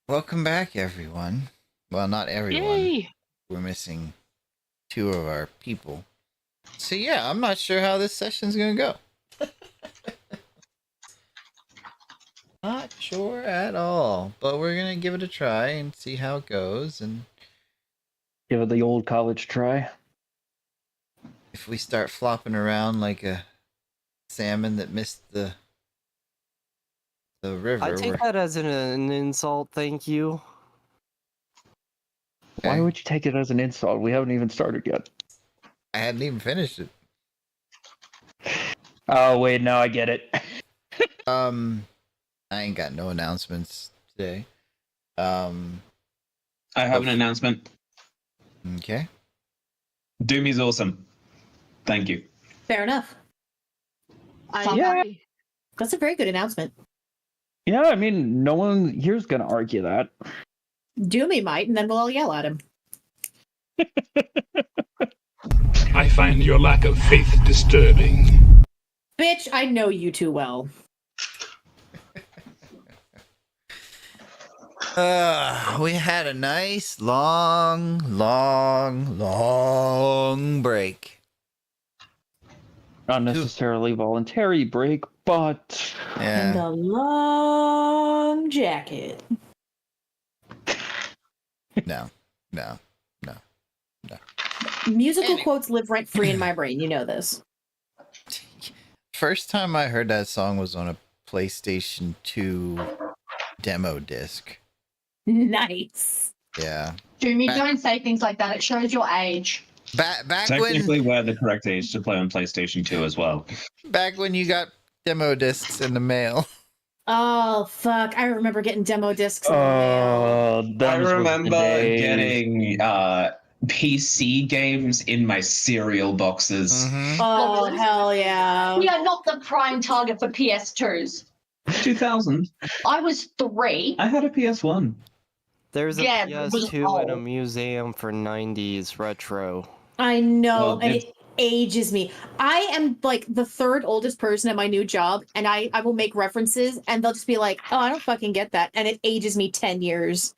Welcome back, everyone. Well, not everyone. Yay! We're missing two of our people. So yeah, I'm not sure how this session's gonna go. Not sure at all, but we're gonna give it a try and see how it goes. And Give it the old college try. if we start flopping around like a salmon that missed the river, I take that as an insult, thank you. Why would you take it as an insult? We haven't even started yet. I hadn't even finished it. Oh, wait, now I get it. I ain't got no announcements today. I have an announcement. Okay. Dumey's awesome. Thank you. Fair enough. Yeah. That's a very good announcement. Yeah, I mean, no one here's gonna argue that. Dumey might, and then we'll all yell at him. I find your lack of faith disturbing. Bitch, I know you too well. We had a nice long break. Not necessarily voluntary break, but And Yeah. a long jacket. No. Musical quotes live rent free in my brain. You know this. First time I heard that song was on a PlayStation 2 demo disc. Nice. Yeah. Dumey, don't say things like that. It shows your age. Back Technically, we're the correct age to play on PlayStation 2 as well. when you got demo discs in the mail. Oh fuck! I remember getting demo discs. In the mail. I I remember getting PC games in my cereal boxes. Mhm. Oh hell yeah! We are not the prime target for PS2s. 2000. I was 3. I had a PS1. There's a Yeah, PS2 in a old. museum for 90s retro. I know, Well, and it ages me. I am like the third oldest person at my new job, and I will make references, and they'll just be like, "Oh, I don't fucking get that," and it ages me 10 years.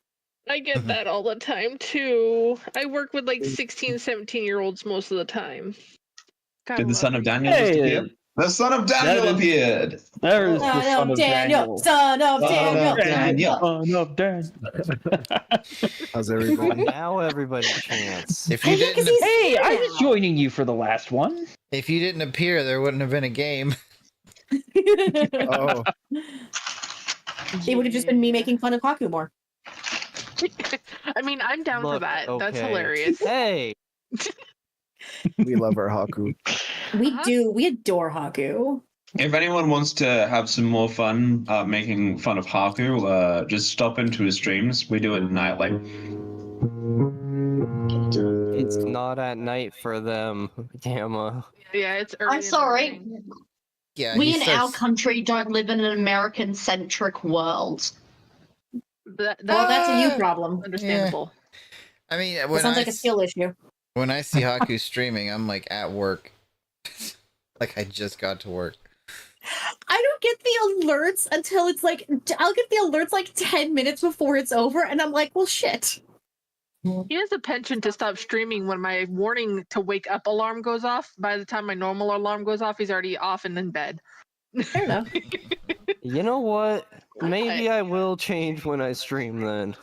I get that all the time too. I work with like 16, 17-year-olds most of the time. God, Did the son of Daniel Hey, just appear? The son of Daniel that is- appeared! There's the Son son of of Daniel, Daniel. son of Daniel. Daniel. Son of Daniel. How's everybody? Now everybody chants. If you Hey, yeah, 'cause didn't he's Hey, I here was joining you for the last one. if you didn't appear, there wouldn't have been a game. now. Oh, It would have just been me making fun of Haku more. I mean, I'm down for Look, that. That's okay. hilarious. Hey, we love our Haku. We do. We adore Haku. If anyone wants to have some more fun making fun of Haku, just stop into his streams. We do it nightly. it's not at night for them, Gamma. Yeah, it's early. I'm in the sorry. morning. Yeah, We he in our starts- country don't live in an American-centric world. That's Well, that's a you problem. understandable. I mean, It when sounds I like a skill issue. when I see Haku streaming, I'm like at work. Like I just got to work. I don't get the alerts until it's like, I'll get the alerts like 10 minutes before it's over, and I'm like, well, shit. He has a penchant to stop streaming when my warning to wake up alarm goes off. By the time my normal alarm goes off, he's already off and in bed. Fair enough. You know what? Maybe I will change when I stream then.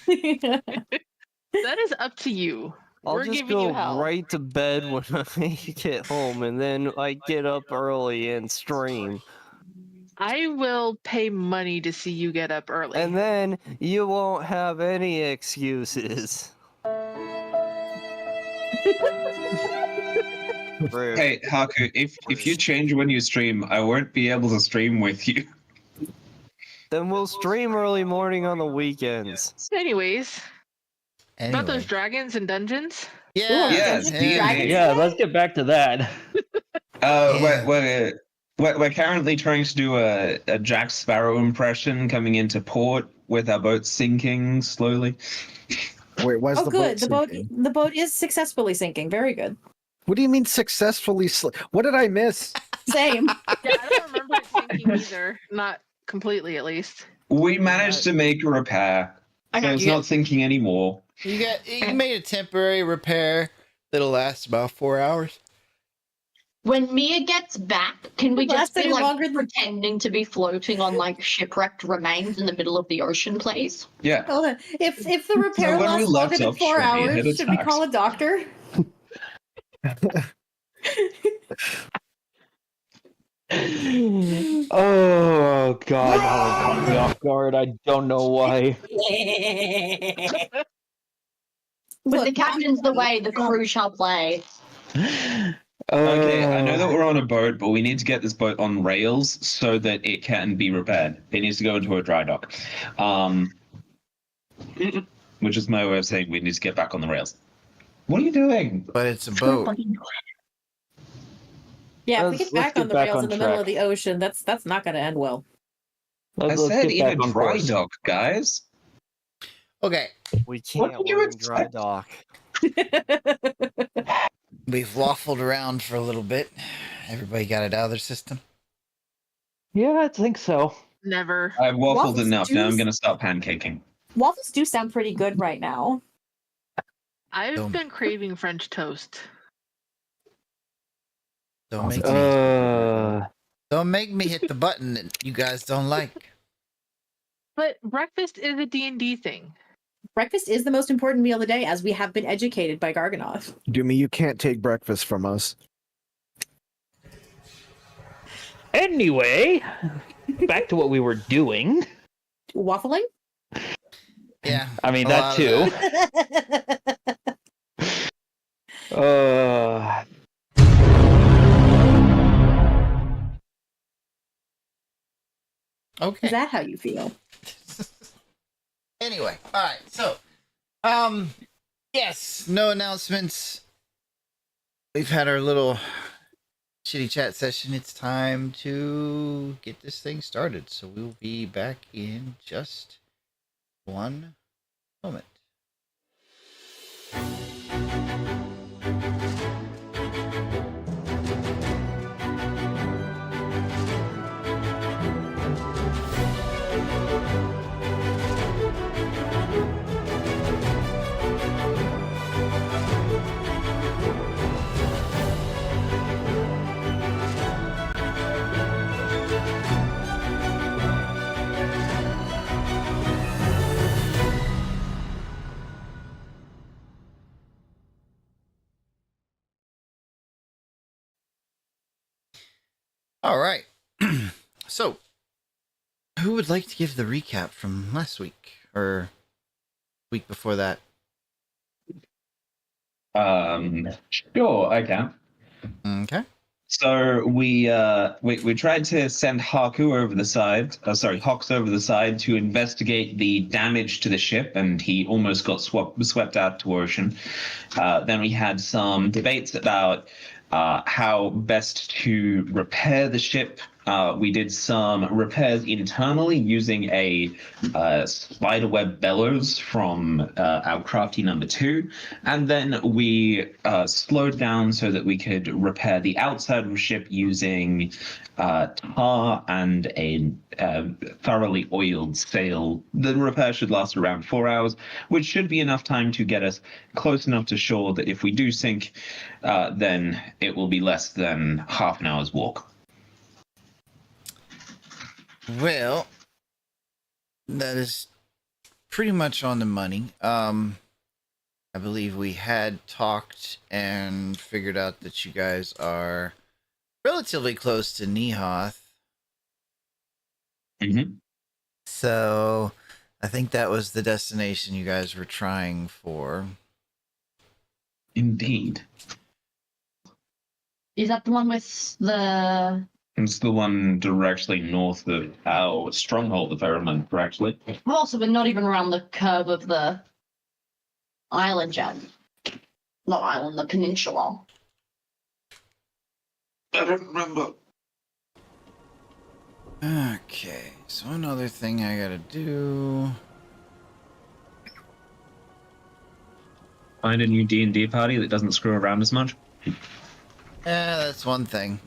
That is up to you. I'll We're just giving you go hell. right to bed when I get home, and then I get up early and stream. I will pay money to see you get up early. And then you won't have any excuses. Rude. Hey, Haku, if you change when you stream, I won't be able to stream with you. Then we'll stream early morning on the weekends. Anyways, about those Anyway. dragons and dungeons. Yeah, Yes, yeah. D&D. Yeah, let's get back to that. We're currently trying to do a Jack Sparrow impression coming into port with our boat sinking slowly. Wait, why's Oh, the good. boat sinking? The boat is successfully sinking. Very good. What do you mean successfully? What did I miss? Same. Yeah, I don't remember it sinking either. Not completely, at least. We managed to make a repair. So it's Yeah. not sinking anymore. You made a temporary repair that'll last about 4 hours. When Mia gets back, can we It just be lasted like longer than- pretending to be floating on like shipwrecked remains in the middle of the ocean, please? Yeah. Hold on. If the repair when we lasts longer left than off, 4 should we hours, hit should we attacks? call a doctor? Oh god, that caught me off guard. I don't know why. But the Look, captain's the way, the crew shall play. Okay, I know that we're on a boat, but we need to get this boat on rails so that it can be repaired. It needs to go into a dry dock. Which is my way of saying we need to get back on the rails. What are you doing? But it's a boat. yeah, if we Let's get back on the get back rails on in the middle of track. the ocean, that's not going to end well. I Let's said get in back a on dry course. dock, guys. Okay, We What can't. did you We're in dry expect? dock. we've waffled around for a little bit. Everybody got it out of their system. Yeah, I think so. Never. I've waffled Waffles enough. do Now I'm s- going to start pancaking. Waffles do sound pretty good right now. I've Don't- been craving French toast. Don't make me hit the button that you guys don't like. But breakfast is a D&D thing. Breakfast is the most important meal of the day, as we have been educated by Garganoth. Dumey, you can't take breakfast from us. Anyway, back to what we were doing. Waffling? Yeah. I mean, a that lot of too. that. Okay. Is that how you feel? Anyway, all right. So, yes, no announcements. We've had our little shitty chat session. It's time to get this thing started. So we'll be back in just one moment. All right. So, who would like to give the recap from last week or week before that? Sure, I can. Okay. So we tried to send Haku over the side, Hawks over the side to investigate the damage to the ship, and he almost got swept out to ocean. Then we had some debates about how best to repair the ship. We did some repairs internally using a spiderweb bellows from our crafty number 2. And then we slowed down so that we could repair the outside of the ship using tar and a thoroughly oiled sail. The repair should last around 4 hours, which should be enough time to get us close enough to shore that if we do sink, then it will be less than half an hour's walk. Well, that is pretty much on the money. I believe we had talked and figured out that you guys are relatively close to Nehoth. Mm-hmm. So I think that was the destination you guys were trying for. Indeed. Is that the one with the... It's the one directly north of our stronghold, if I remember correctly. Oh, so we're not even around the curve of the island yet. Not island, the peninsula. I don't remember. Okay, so another thing I gotta do. Find a new D&D party that doesn't screw around as much. Yeah, that's one thing.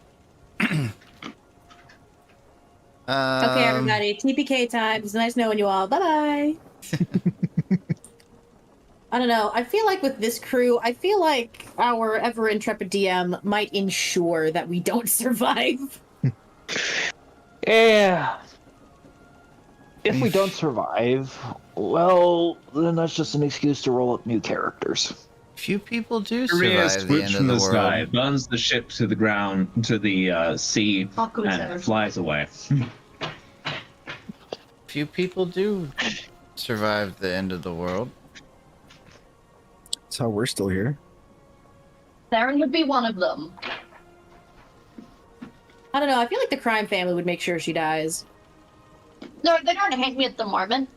Okay, everybody. TPK time. It's nice knowing you all. Bye-bye. I don't know. I feel like with this crew, I feel like our ever intrepid DM might ensure that we don't survive. Yeah. If we don't survive, well, then that's just an excuse to roll up new characters. Few people do Korea survive the swoops end of from the the sky, world. burns the ship to the ground, to the sea, Haku and says. flies away. Few people do survive the end of the world. That's how we're still here. Theron would be one of them. I don't know. I feel like the crime family would make sure she dies. No, they don't hate me at the moment.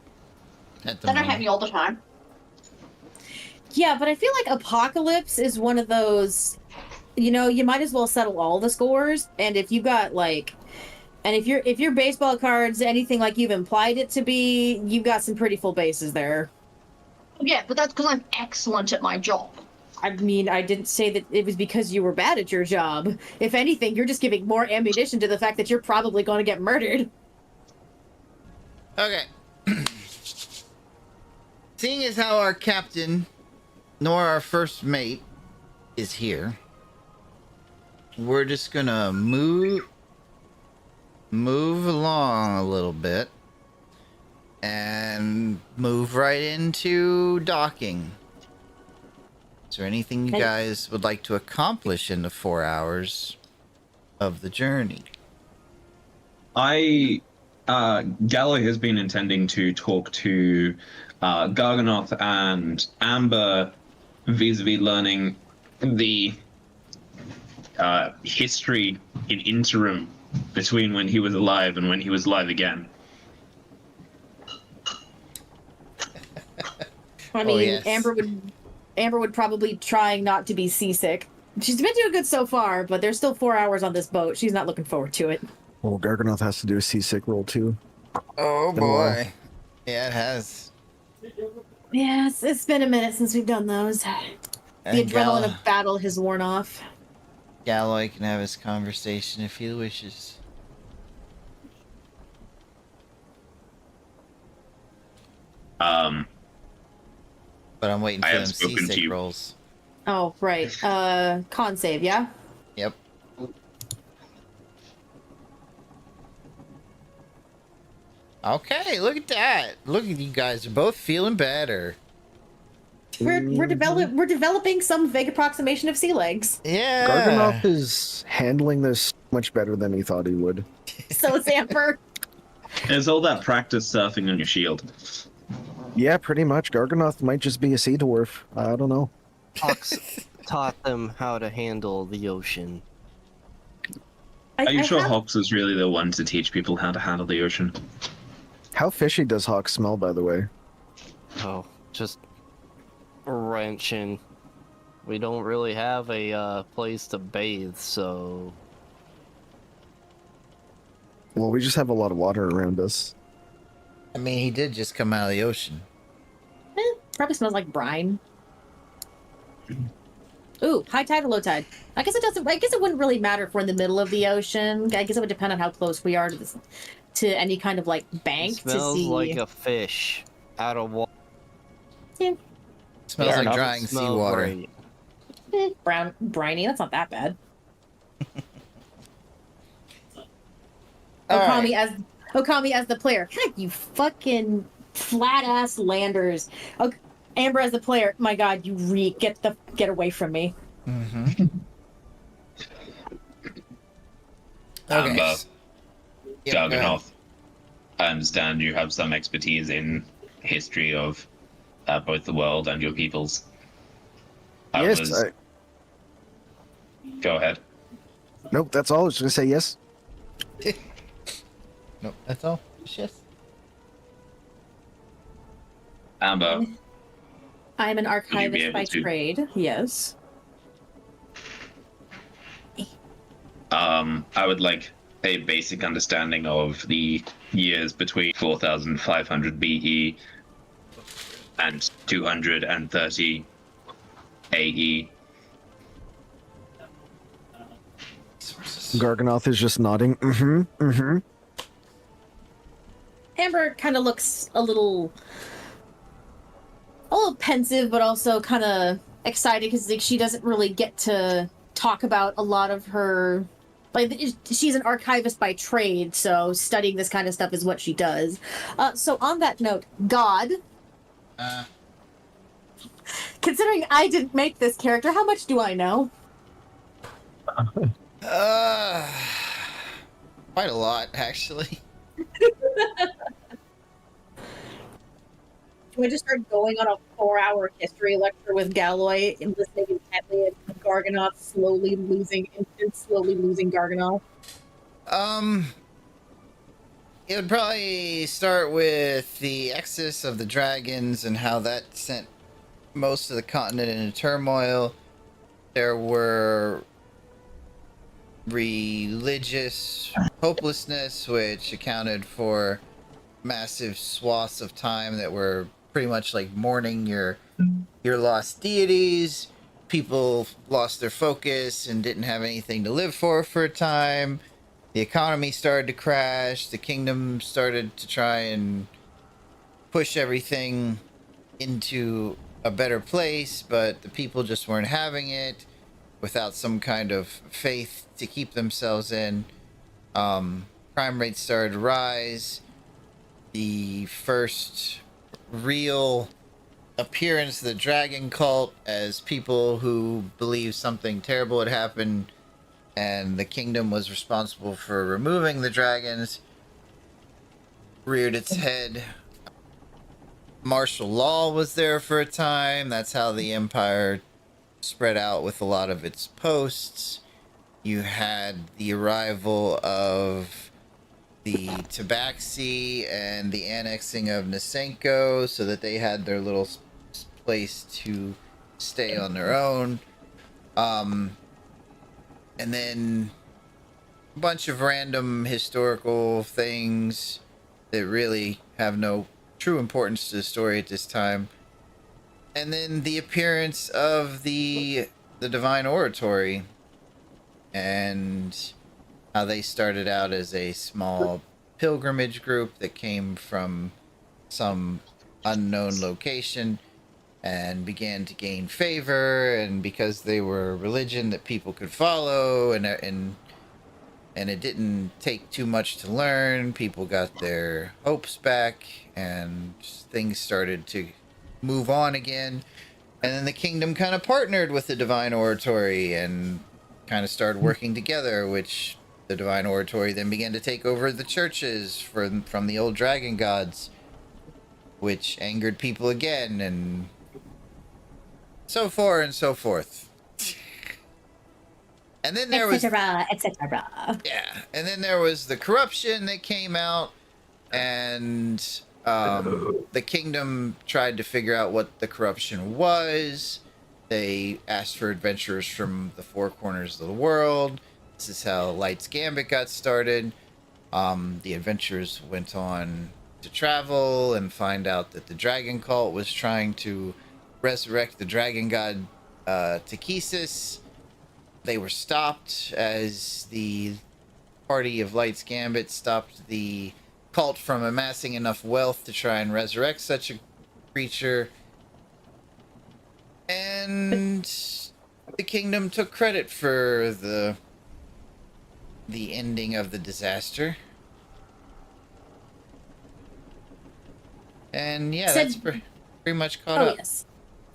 At the They don't hate moment. me all the time. Yeah, but I feel like Apocalypse is one of those, you know, you might as well settle all the scores. And if you got like, and if your baseball cards anything like you've implied it to be, you've got some pretty full bases there. Yeah, but that's because I'm excellent at my job. I mean, I didn't say that it was because you were bad at your job. If anything, you're just giving more ammunition to the fact that you're probably going to get murdered. Okay. Seeing as how our captain, nor our first mate, is here, we're just gonna move along a little bit and move right into docking. Is there anything you guys would like to accomplish in the 4 hours of the journey? Galloy has been intending to talk to Garganoth and Amber vis-a-vis learning the history in interim between when he was alive and when he was alive again. I mean, yes. Amber would probably try not to be seasick. She's been doing good so far, but there's still 4 hours on this boat. She's not looking forward to it. Well, Garganoth has to do a seasick roll too. Oh Been a while. boy. Yeah, it has. Yeah, it's been a minute since we've done those. The And adrenaline of battle has worn off. Galloy can have his conversation if he wishes. But I'm waiting I for have them spoken to seasick you. rolls. Oh, right. Con save, yeah? Yep. Okay, look at that. Look at you guys are both feeling better. We're developing some vague approximation of sea legs. Yeah. Garganoth is handling this much better than he thought he would. So is Amber. There's all that practice surfing on your shield. Yeah, pretty much. Garganoth might just be a sea dwarf. I don't know. Fox taught them how to handle the ocean. Are you sure have- Hawks is really the one to teach people how to handle the ocean? How fishy does Hawk smell, by the way? Oh, just wrenching. We don't really have a place to bathe, so Well, we just have a lot of water around us. I mean, he did just come out of the ocean. Probably smells like brine. Ooh, high tide or low tide? I guess it doesn't. I guess it wouldn't really matter if we're in the middle of the ocean. I guess it would depend on how close we are to this, to any kind of like bank it smells to see. like a fish out of water. Smells Fair like enough. drying seawater. Brown, briny. That's not that bad. All Okami as the player. God, you fucking flat ass landers. Amber as the player. My God, you reek. Get away from me. Mm-hmm. Okay. Amber, Yep, go ahead. Garganoth, I understand you have some expertise in history of both the world and your peoples. Go ahead. Nope, that's all. I was going to say yes. Nope, that's all. Yes. Amber, I'm an you be archivist able by to- trade. Yes. I would like a basic understanding of the years between 4500 BE and 230 AE. Garganoth is just nodding. Mm-hmm, mm-hmm. Amber kind of looks a little a little pensive, but also kind of excited because like she doesn't really get to talk about a lot of her. Like she's an archivist by trade, so studying this kind of stuff is what she does. So on that note, God. Considering I didn't make this character, how much do I know? Quite a lot, actually. Do I just start going on a 4-hour history lecture with Galloy and listening intently at Garganoth slowly losing Garganoth? It would probably start with the exodus of the dragons and how that sent most of the continent into turmoil. There were religious hopelessness, which accounted for massive swaths of time that were pretty much like mourning your lost deities. People lost their focus and didn't have anything to live for a time. The economy started to crash. The kingdom started to try and push everything into a better place, but the people just weren't having it without some kind of faith to keep themselves in. Crime rates started to rise. The first real appearance of the dragon cult as people who believed something terrible had happened and the kingdom was responsible for removing the dragons reared its head. Martial law was there for a time. That's how the empire spread out with a lot of its posts. You had the arrival of the Tabaxi and the annexing of Nasenko so that they had their little place to stay on their own. And then a bunch of random historical things that really have no true importance to the story at this time. And then the appearance of the Divine Oratory and how they started out as a small pilgrimage group that came from some unknown location and began to gain favor, and because they were a religion that people could follow, and it didn't take too much to learn, people got their hopes back and things started to move on again. And then the kingdom kind of partnered with the Divine Oratory and kind of started working together, which the Divine Oratory then began to take over the churches from the old dragon gods, which angered people again, and so forth and so forth. And then there was etc. yeah, and then there was the corruption that came out, and the kingdom tried to figure out what the corruption was. They asked for adventurers from the four corners of the world. This is how Light's Gambit got started. The adventurers went on to travel and find out that the dragon cult was trying to resurrect the dragon god Takesis. They were stopped as the party of Light's Gambit stopped the cult from amassing enough wealth to try and resurrect such a creature. And the kingdom took credit for the ending of the disaster. And yeah, that's pretty much caught up. Yes.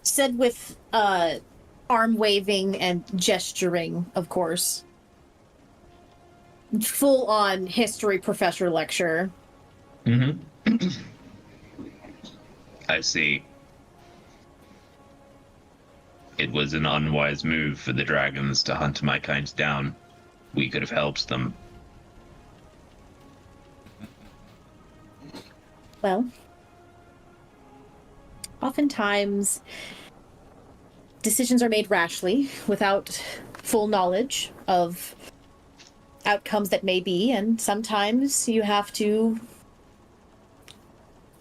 Said with arm waving and gesturing, of course. Full on history professor lecture. Mm-hmm. I see. It was an unwise move for the dragons to hunt my kind down. We could have helped them. Well, oftentimes decisions are made rashly without full knowledge of outcomes that may be, and sometimes you have to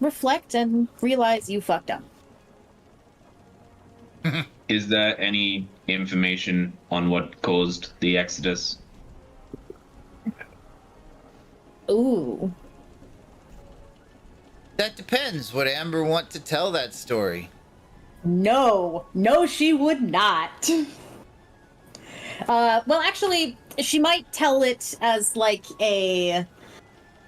reflect and realize you fucked up. Is there any information on what caused the exodus? Ooh. That depends. Would Amber want to tell that story? No, she would not. Well, actually, she might tell it as like a,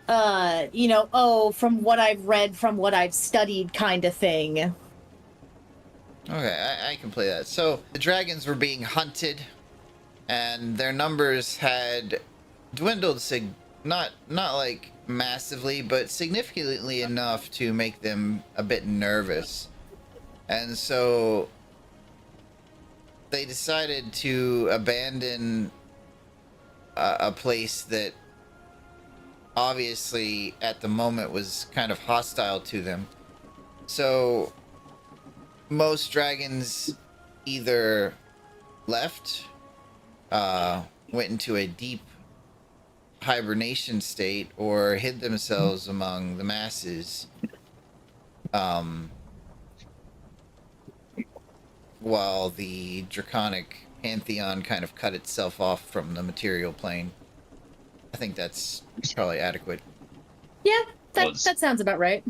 oh, from what I've read, from what I've studied kind of thing. Okay, I can play that. So the dragons were being hunted, and their numbers had dwindled not like massively, but significantly enough to make them a bit nervous. And so they decided to abandon a place that obviously at the moment was kind of hostile to them. So most dragons either left, went into a deep hibernation state, or hid themselves among the masses, while the draconic pantheon kind of cut itself off from the material plane. I think that's probably adequate. Yeah, that sounds about right.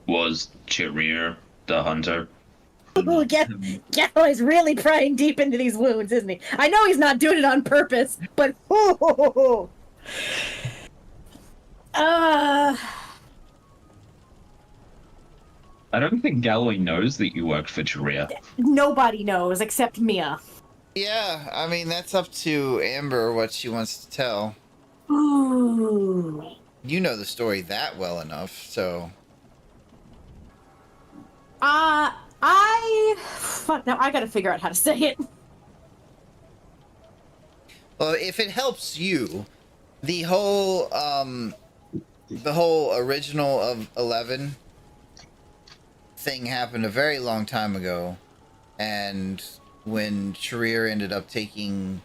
Was Chirir the hunter? Ooh, Galloy's really prying deep into these wounds, isn't he? I know he's not doing it on purpose, but I don't think Galloy knows that you worked for Chirir. Nobody knows except Mia. Yeah, I mean, that's up to Amber what she wants to tell. Ooh. You know the story that well enough, so... Fuck, now I gotta figure out how to say it. Well, if it helps you, the whole original of 11 thing happened a very long time ago, and when Chirir ended up taking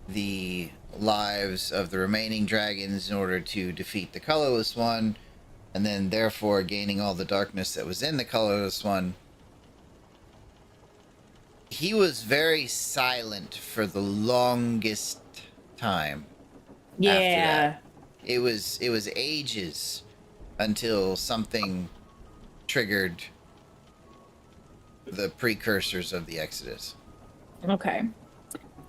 the lives of the remaining dragons in order to defeat the colorless one, and then therefore gaining all the darkness that was in the colorless one, he was very silent for the longest time. Yeah. After that. It was ages until something triggered the precursors of the Exodus. Okay.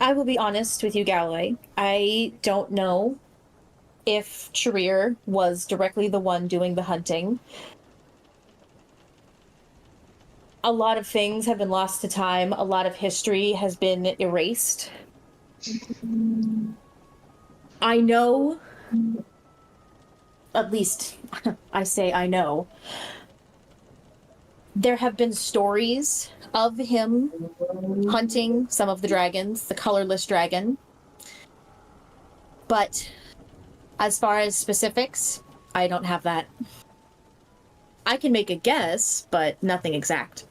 I will be honest with you, Galloy. I don't know if Chirir was directly the one doing the hunting. A lot of things have been lost to time. A lot of history has been erased. I know, at least I say I know, there have been stories of him hunting some of the dragons, the colorless dragon. But as far as specifics, I don't have that. I can make a guess, but nothing exact.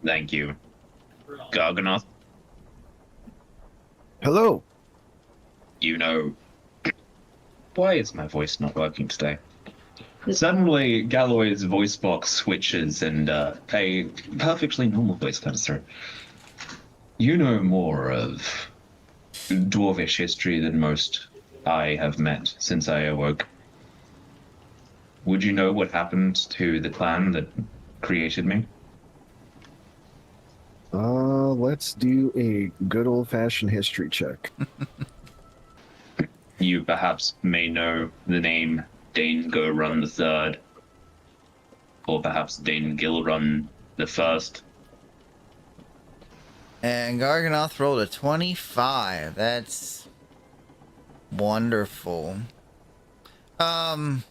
Thank you. Garganoth, Hello. you know... Why is my voice not working today? Suddenly, Galloy's voice box switches and a perfectly normal voice comes through. You know more of dwarvish history than most I have met since I awoke. Would you know what happened to the clan that created me? Let's do a good old-fashioned history check. You perhaps may know the name Dane Gorun III, or perhaps Dane Gilrun the First. And Garganoth rolled a 25. That's wonderful. Not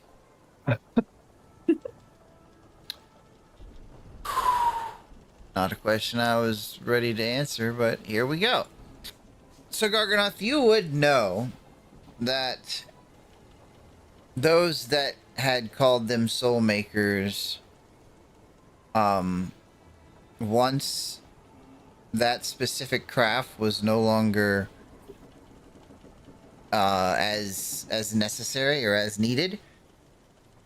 a question I was ready to answer, but here we go. So Garganoth, you would know that those that had called them soul makers, once that specific craft was no longer as necessary or as needed,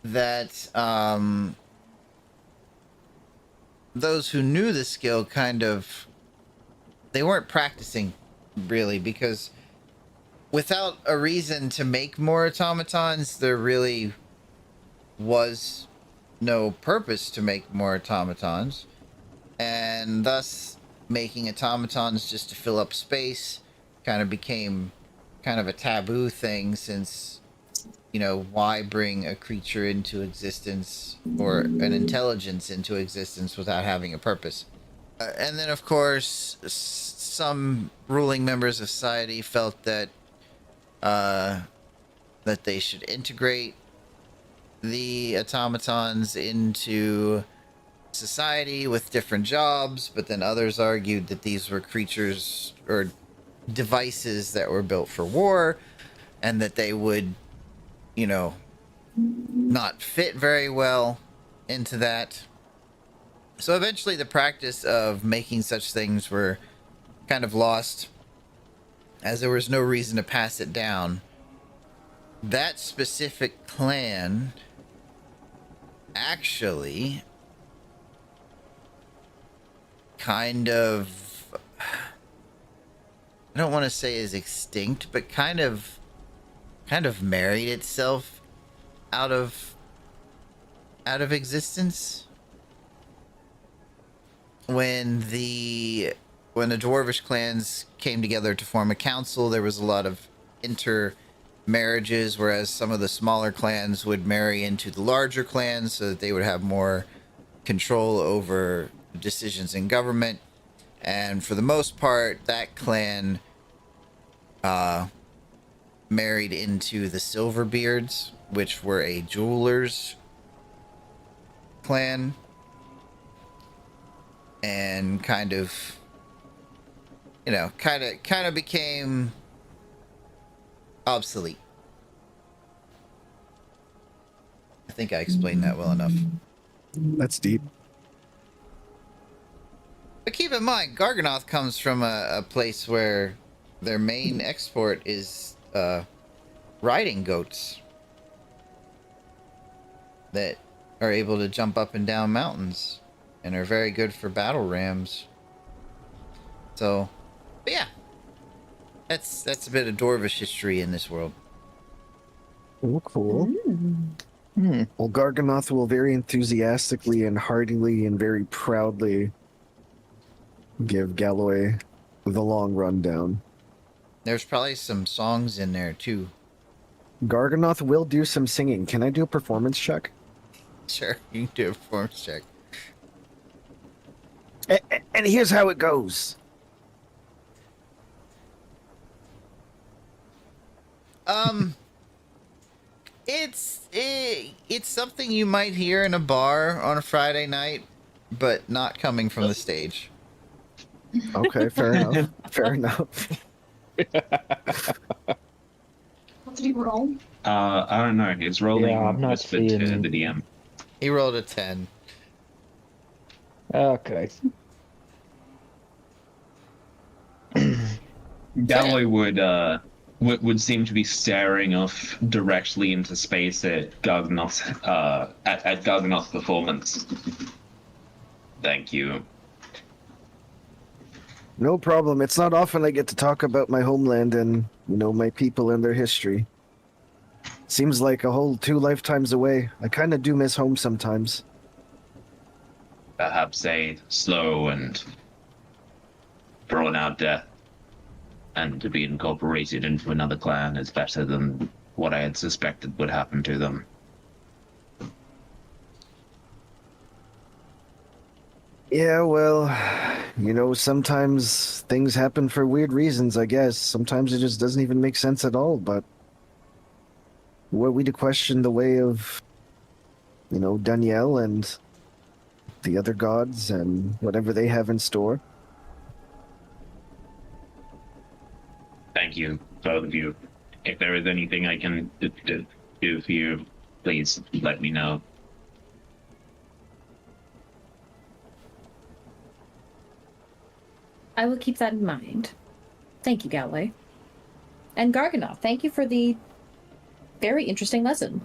that those who knew the skill kind of, they weren't practicing really, because without a reason to make more automatons, there really was no purpose to make more automatons, and thus making automatons just to fill up space kind of became kind of a taboo thing, since, you know, why bring a creature into existence or an intelligence into existence without having a purpose? And then, of course, some ruling members of society felt that that they should integrate the automatons into society with different jobs, but then others argued that these were creatures or devices that were built for war, and that they would, you know, not fit very well into that. So eventually the practice of making such things were kind of lost, as there was no reason to pass it down. That specific clan actually kind of, I don't want to say is extinct, but kind of married itself out of existence. When the dwarvish clans came together to form a council, there was a lot of intermarriages, whereas some of the smaller clans would marry into the larger clans so that they would have more control over decisions in government. And for the most part, that clan married into the Silverbeards, which were a jeweler's clan, and kind of, you know, kind of became obsolete. I think I explained that well enough. That's deep. But keep in mind, Garganoth comes from a place where their main export is riding goats that are able to jump up and down mountains and are very good for battle rams. So, but yeah, that's a bit of dwarvish history in this world. Oh, cool. Well, Garganoth will very enthusiastically and heartily and very proudly give Galloy the long rundown. There's probably some songs in there too. Garganoth will do some singing. Can I do a performance check? Sure, you can do a performance check. And here's how it goes. It's something you might hear in a bar on a Friday night, but not coming from the stage. Okay, fair enough. Fair enough. What did he roll? I don't know. It's rolling. Yeah, I'm not whispered to seeing- the DM. He rolled a 10. Okay. Galloy would seem to be staring off directly into space at Garganoth's at Garganoth's performance. Thank you. No problem. It's not often I get to talk about my homeland and, you know, my people and their history. Seems like a whole 2 lifetimes away. I kind of do miss home sometimes. Perhaps a slow and drawn out death, and to be incorporated into another clan is better than what I had suspected would happen to them. Yeah, well, you know, sometimes things happen for weird reasons, I guess. Sometimes it just doesn't even make sense at all, but were we to question the way of, you know, Danielle and the other gods and whatever they have in store? Thank you, both of you. If there is anything I can do for you, please let me know. I will keep that in mind. Thank you, Galloy. And Garganoth, thank you for the very interesting lesson.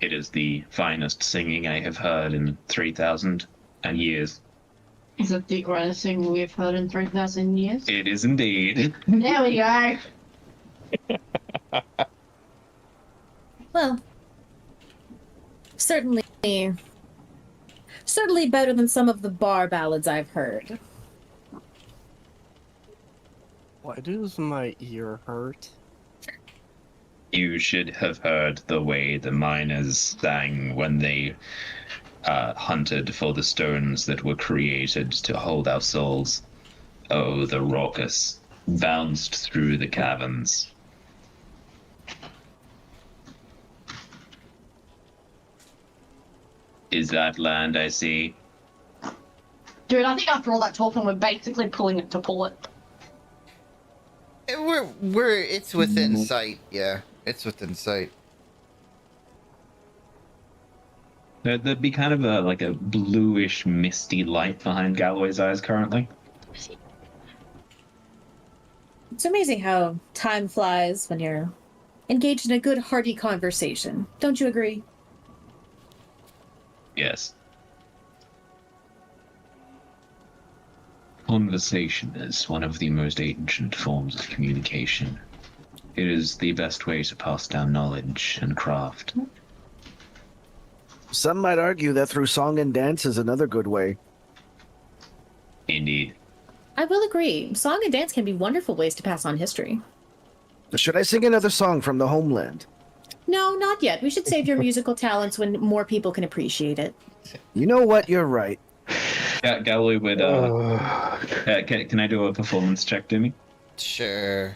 It is the finest singing I have heard in 3,000 years. Is it the greatest thing we've heard in 3,000 years? It is indeed. There we go. Well, Certainly better than some of the bar ballads I've heard. Why does my ear hurt? You should have heard the way the miners sang when they hunted for the stones that were created to hold our souls. Oh, the raucous bounced through the caverns. Is that land I see? Dude, I think after all that talking, we're basically pulling it to pull it. It's within sight. Yeah, it's within sight. There'd be kind of a bluish, misty light behind Galloy's eyes currently. It's amazing how time flies when you're engaged in a good, hearty conversation. Don't you agree? Yes. Conversation is one of the most ancient forms of communication. It is the best way to pass down knowledge and craft. Some might argue that through song and dance is another good way. Indeed. I will agree. Song and dance can be wonderful ways to pass on history. Should I sing another song from the homeland? No, not yet. We should save your musical talents when more people can appreciate it. You know what? You're right. Galloy would. Can I do a performance check, Dumey? Sure.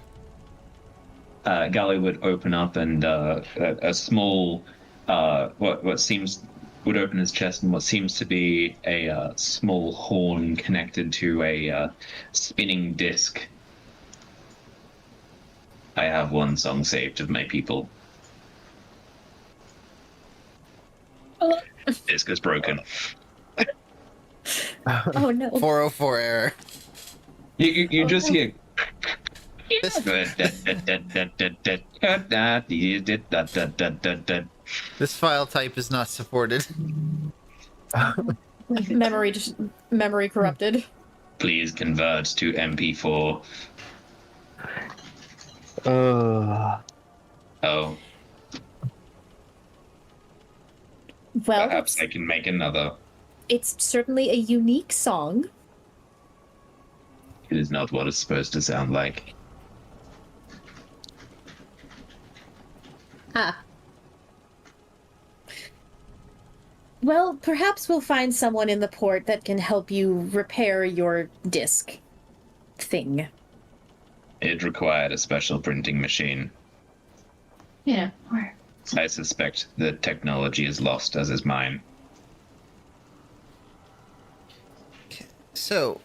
Galloy would open up and a small, what seems would open his chest, and what seems to be a small horn connected to a spinning disc. I have one song saved of my people. Disc is broken. Oh no. 404 error. You just hear. This file type is not supported. Memory corrupted. Please convert to MP4. Oh. Well, Perhaps I can make another. it's certainly a unique song. It is not what it's supposed to sound like. Ah. Well, perhaps we'll find someone in the port that can help you repair your disc thing. It required a special printing machine. Yeah. I suspect the technology is lost, as is mine. So,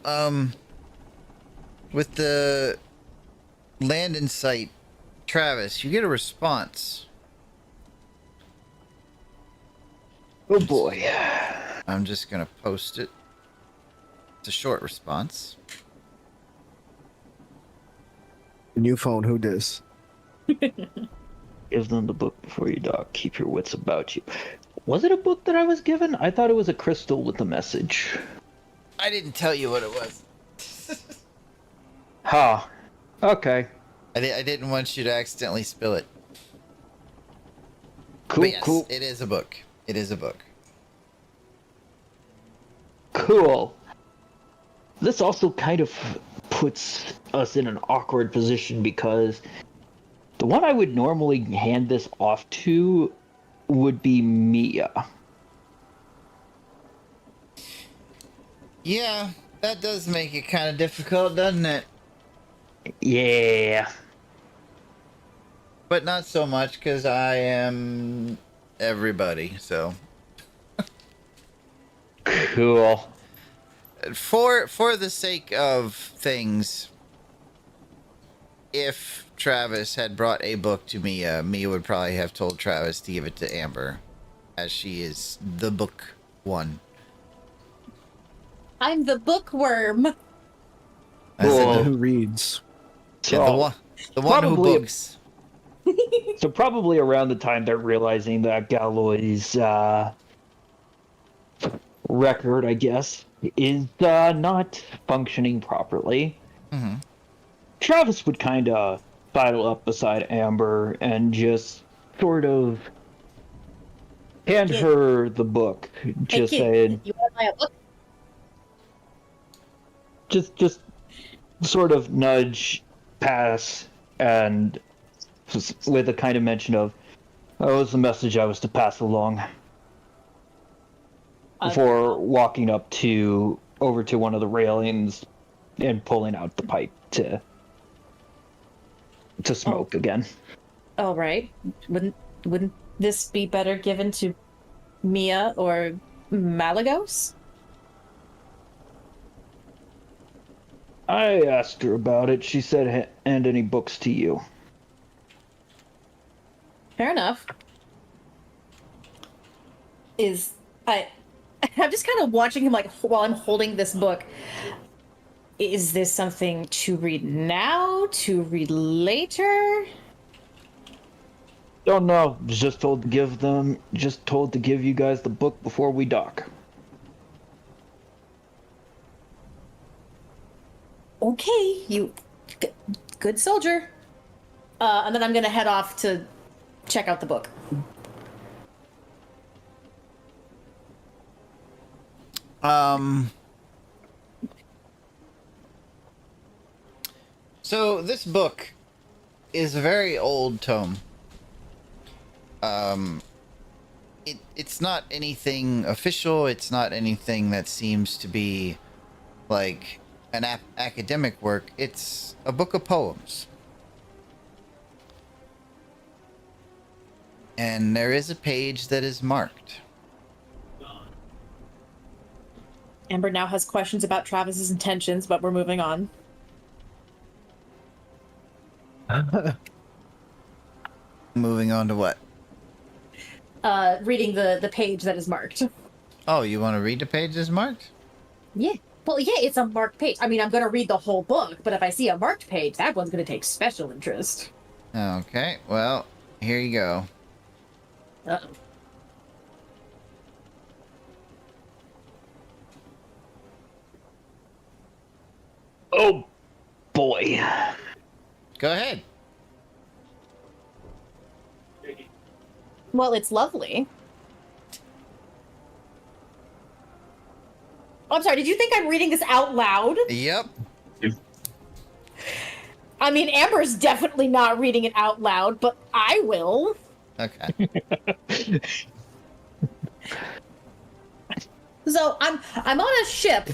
with the land in sight, Travis, you get a response. Oh boy. I'm just gonna post it. It's a short response. New phone, who dis? Give them the book before you dock. Keep your wits about you. Was it a book that I was given? I thought it was a crystal with a message. I didn't tell you what it was. Huh. Okay. I didn't want you to accidentally spill it. Cool, But yes, cool. it is a book. It is a book. Cool. This also kind of puts us in an awkward position because the one I would normally hand this off to would be Mia. Yeah, that does make it kind of difficult, doesn't it? Yeah. But not so much, because I am everybody, so... Cool. For the sake of things, if Travis had brought a book to Mia, Mia would probably have told Travis to give it to Amber, as she is the book one. I'm the bookworm. I said Who reads? the one who probably- books. So probably around the time they're realizing that Galloy's record, I guess, is not functioning properly. Mm-hmm. Travis would kind of sidle up beside Amber and just sort of Hand Kid. her the book. Hey, Just kid, saying, you want to buy a book? just sort of nudge, pass, and with a kind of mention of, "That was the message I was to pass along." Before walking over to one of the railings and pulling out the pipe to smoke again. All right. Wouldn't this be better given to Mia or Malagos? I asked her about it. She said, "Hand any books to you." Fair enough. I'm just kind of watching him like while I'm holding this book. Is this something to read now? To read later? Don't know. Just told to give you guys the book before we dock. Okay, good soldier. And then I'm gonna head off to check out the book. So this book is a very old tome. It's not anything official. It's not anything that seems to be like an academic work. It's a book of poems. And there is a page that is marked. Amber now has questions about Travis's intentions, but we're moving on. Moving on to what? Reading the page that is marked. Oh, you want to read the page that's marked? Yeah. Well, yeah, it's a marked page. I mean, I'm gonna read the whole book, but if I see a marked page, that one's gonna take special interest. Okay, well, here you go. Uh-oh. Oh, boy. Go ahead. Well, it's lovely. I'm sorry, did you think I'm reading this out loud? Yep. I mean, Amber's definitely not reading it out loud, but I will. Okay. So I'm on a ship.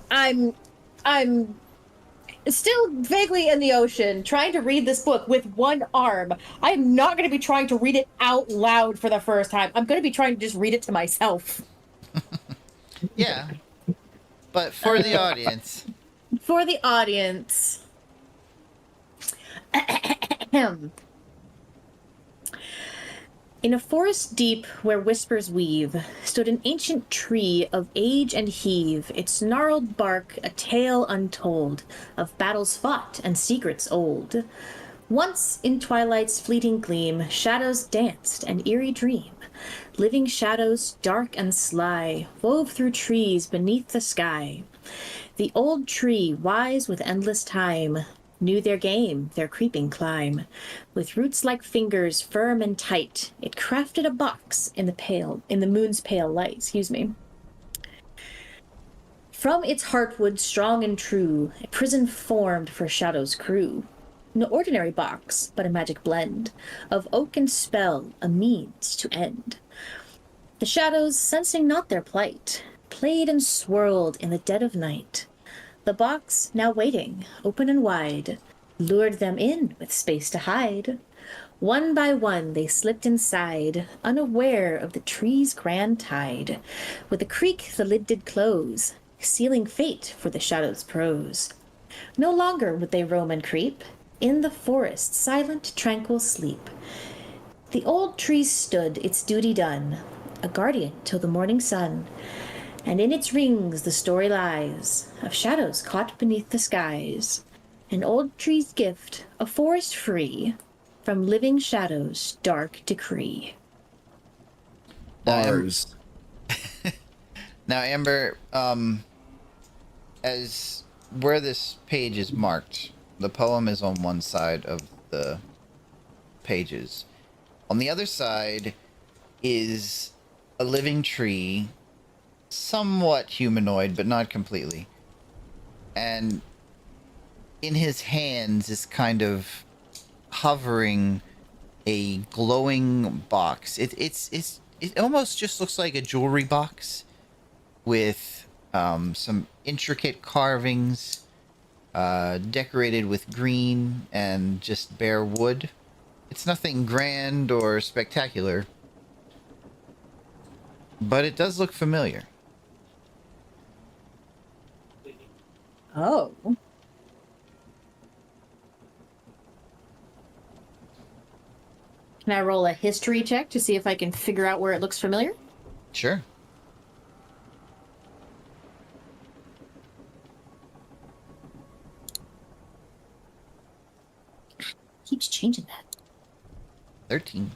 I'm still vaguely in the ocean, trying to read this book with one arm. I'm not going to be trying to read it out loud for the first time. I'm going to be trying to just read it to myself. Yeah. But for the audience. For the audience. In a forest deep where whispers weave, stood an ancient tree of age and heave, its gnarled bark a tale untold of battles fought and secrets old. Once in twilight's fleeting gleam, shadows danced an eerie dream. Living shadows dark and sly wove through trees beneath the sky. The old tree, wise with endless time, knew their game, their creeping climb. With roots like fingers, firm and tight, it crafted a box in the moon's pale light. From its heartwood strong and true, a prison formed for Shadow's crew. No ordinary box, but a magic blend of oak and spell, a means to end. The shadows, sensing not their plight, played and swirled in the dead of night. The box, now waiting, open and wide, lured them in with space to hide. One by one they slipped inside, unaware of the tree's grand tide. With a creak the lid did close, sealing fate for the shadows' prose. No longer would they roam and creep, in the forest silent, tranquil sleep. The old tree stood, its duty done, a guardian till the morning sun. And in its rings the story lies of shadows caught beneath the skies. An old tree's gift, a forest free from living shadows' dark decree. Bars. Now, Amber, as where this page is marked, the poem is on one side of the pages. On the other side is a living tree, somewhat humanoid, but not completely. And in his hands is kind of hovering a glowing box. It almost just looks like a jewelry box with some intricate carvings, decorated with green and just bare wood. It's nothing grand or spectacular, but it does look familiar. Oh. Can I roll a history check to see if I can figure out where it looks familiar? Sure. Keeps changing that. 13.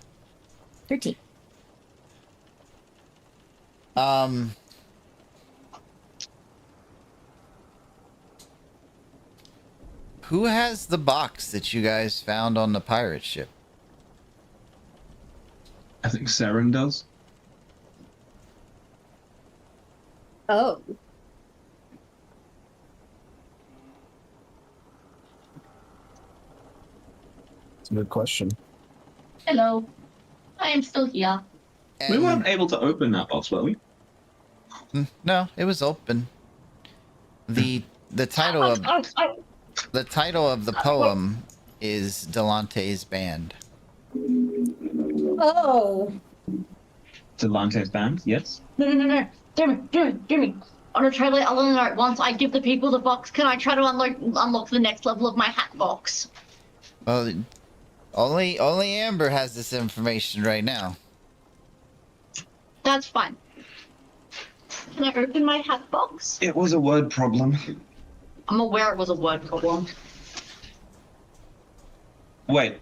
13. Who has the box that you guys found on the pirate ship? I think Saren does. Oh. It's a good question. Hello. I am still here. We And- weren't able to open that box, were we? No, it was open. The title of the poem is Delante's Band. Oh. Delante's band, yes. No. Dumey. On a trailer, I'll note once I give the people the box, can I try to unlock the next level of my hat box? Well, only Amber has this information right now. That's fine. Can I open my hat box? It was a word problem. I'm aware it was a word problem. Wait,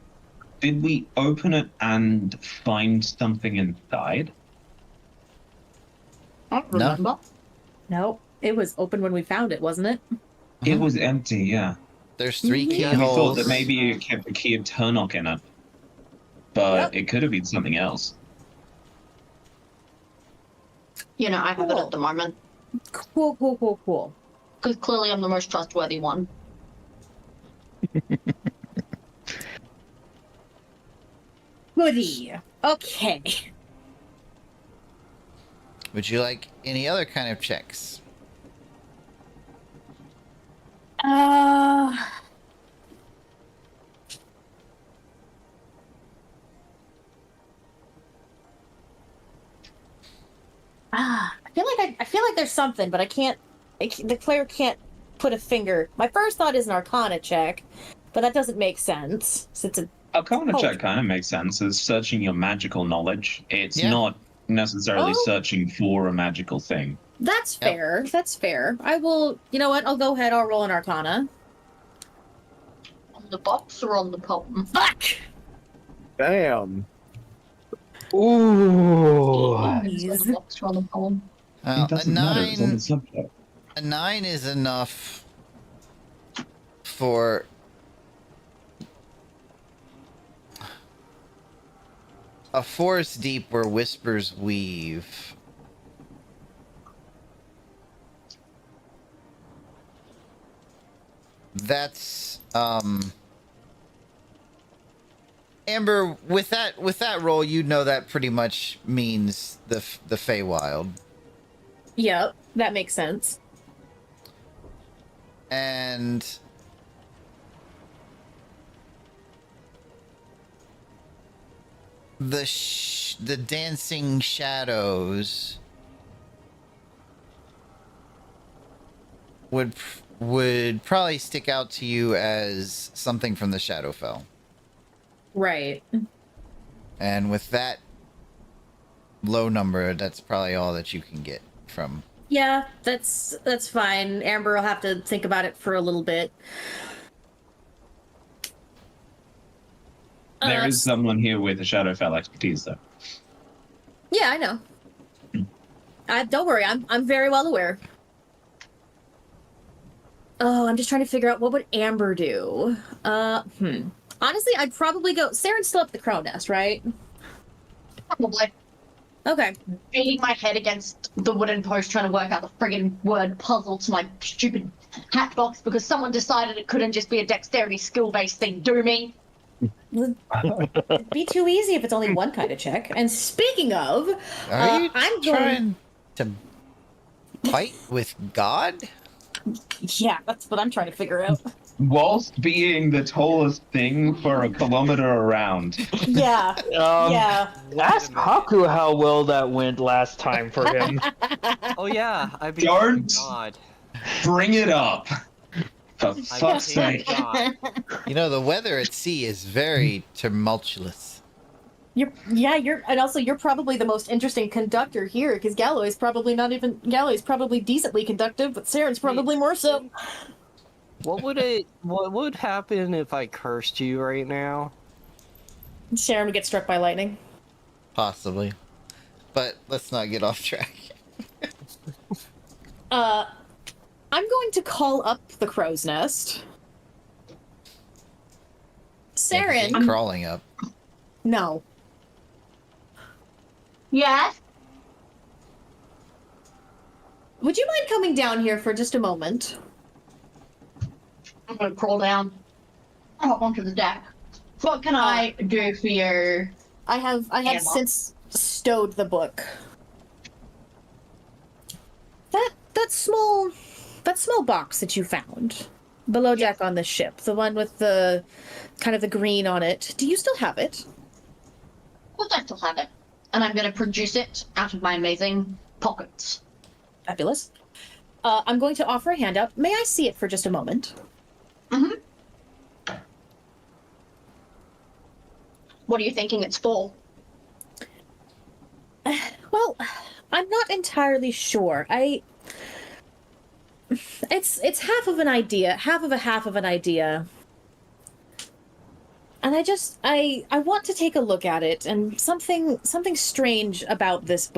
did we open it and find something inside? I don't No. remember. No, it was open when we found it, wasn't it? It was empty, yeah. There's 3 Yeah. We thought keyholes. that maybe it kept a key of Turnock in it. But it could have been something else. You know, I have it Cool. at the moment. Cool. Because clearly I'm the most trustworthy one. Goody. Okay. Would you like any other kind of checks? I feel like there's something, but I can't. The player can't put a finger. My first thought is an Arcana check, but that doesn't make sense since it's Arcana Oh. check kind of makes sense. It's searching your magical knowledge. It's Yeah. not necessarily Oh. searching for a magical thing. That's Yep. fair. That's fair. I will. You know what? I'll go ahead. I'll roll an Arcana. On the box or on the poem? Fuck. Damn. Ooh. On the box or on the poem? A It doesn't matter. It's on the 9. subject. A 9 is enough for a forest deep where whispers weave. That's Amber, with that roll, you know that pretty much means the Feywild. Yep, that makes sense. And the dancing shadows would probably stick out to you as something from the Shadowfell. Right. And with that low number, that's probably all that you can get from. Yeah, that's fine. Amber will have to think about it for a little bit. There is someone here with a Shadowfell expertise, though. Yeah, I know. Don't worry, I'm very well aware. Oh, I'm just trying to figure out what would Amber do. Honestly, I'd probably go. Saren's still up at the crow nest, right? Probably. Okay. beating my head against the wooden post trying to work out the friggin' word puzzle to my stupid hat box because someone decided it couldn't just be a dexterity skill-based thing. Do me. It'd be too easy if it's only one kind of check. And speaking of, Are you I'm trying to fight with God? Yeah, that's what I'm trying to figure out. Whilst being the tallest thing for a kilometer around. Yeah. Yeah. Ask Haku how well that went last time for him. Oh yeah, I became Don't. God. Bring it up. For I fuck's became sake. God. You know, the weather at sea is very tumultuous. You're probably the most interesting conductor here because Galloy's probably decently conductive, but Saren's probably more so. What would happen if I cursed you right now? Saren would get struck by lightning. Possibly. But let's not get off track. I'm going to call up the crow's nest. Saren. Crawling up. No. Yes? Would you mind coming down here for just a moment? I'm gonna crawl down. Hop onto the deck. What can I do for you? I have Emma? since stowed the book. That small box that you found below deck on the ship, the one with the kind of the green on it. Do you still have it? Of course I still have it. And I'm gonna produce it out of my amazing pockets. Fabulous. I'm going to offer a handout. May I see it for just a moment? Mm-hmm. What are you thinking it's for? Well, I'm not entirely sure. It's half of an idea, half of an idea. And I want to take a look at it, and something strange about this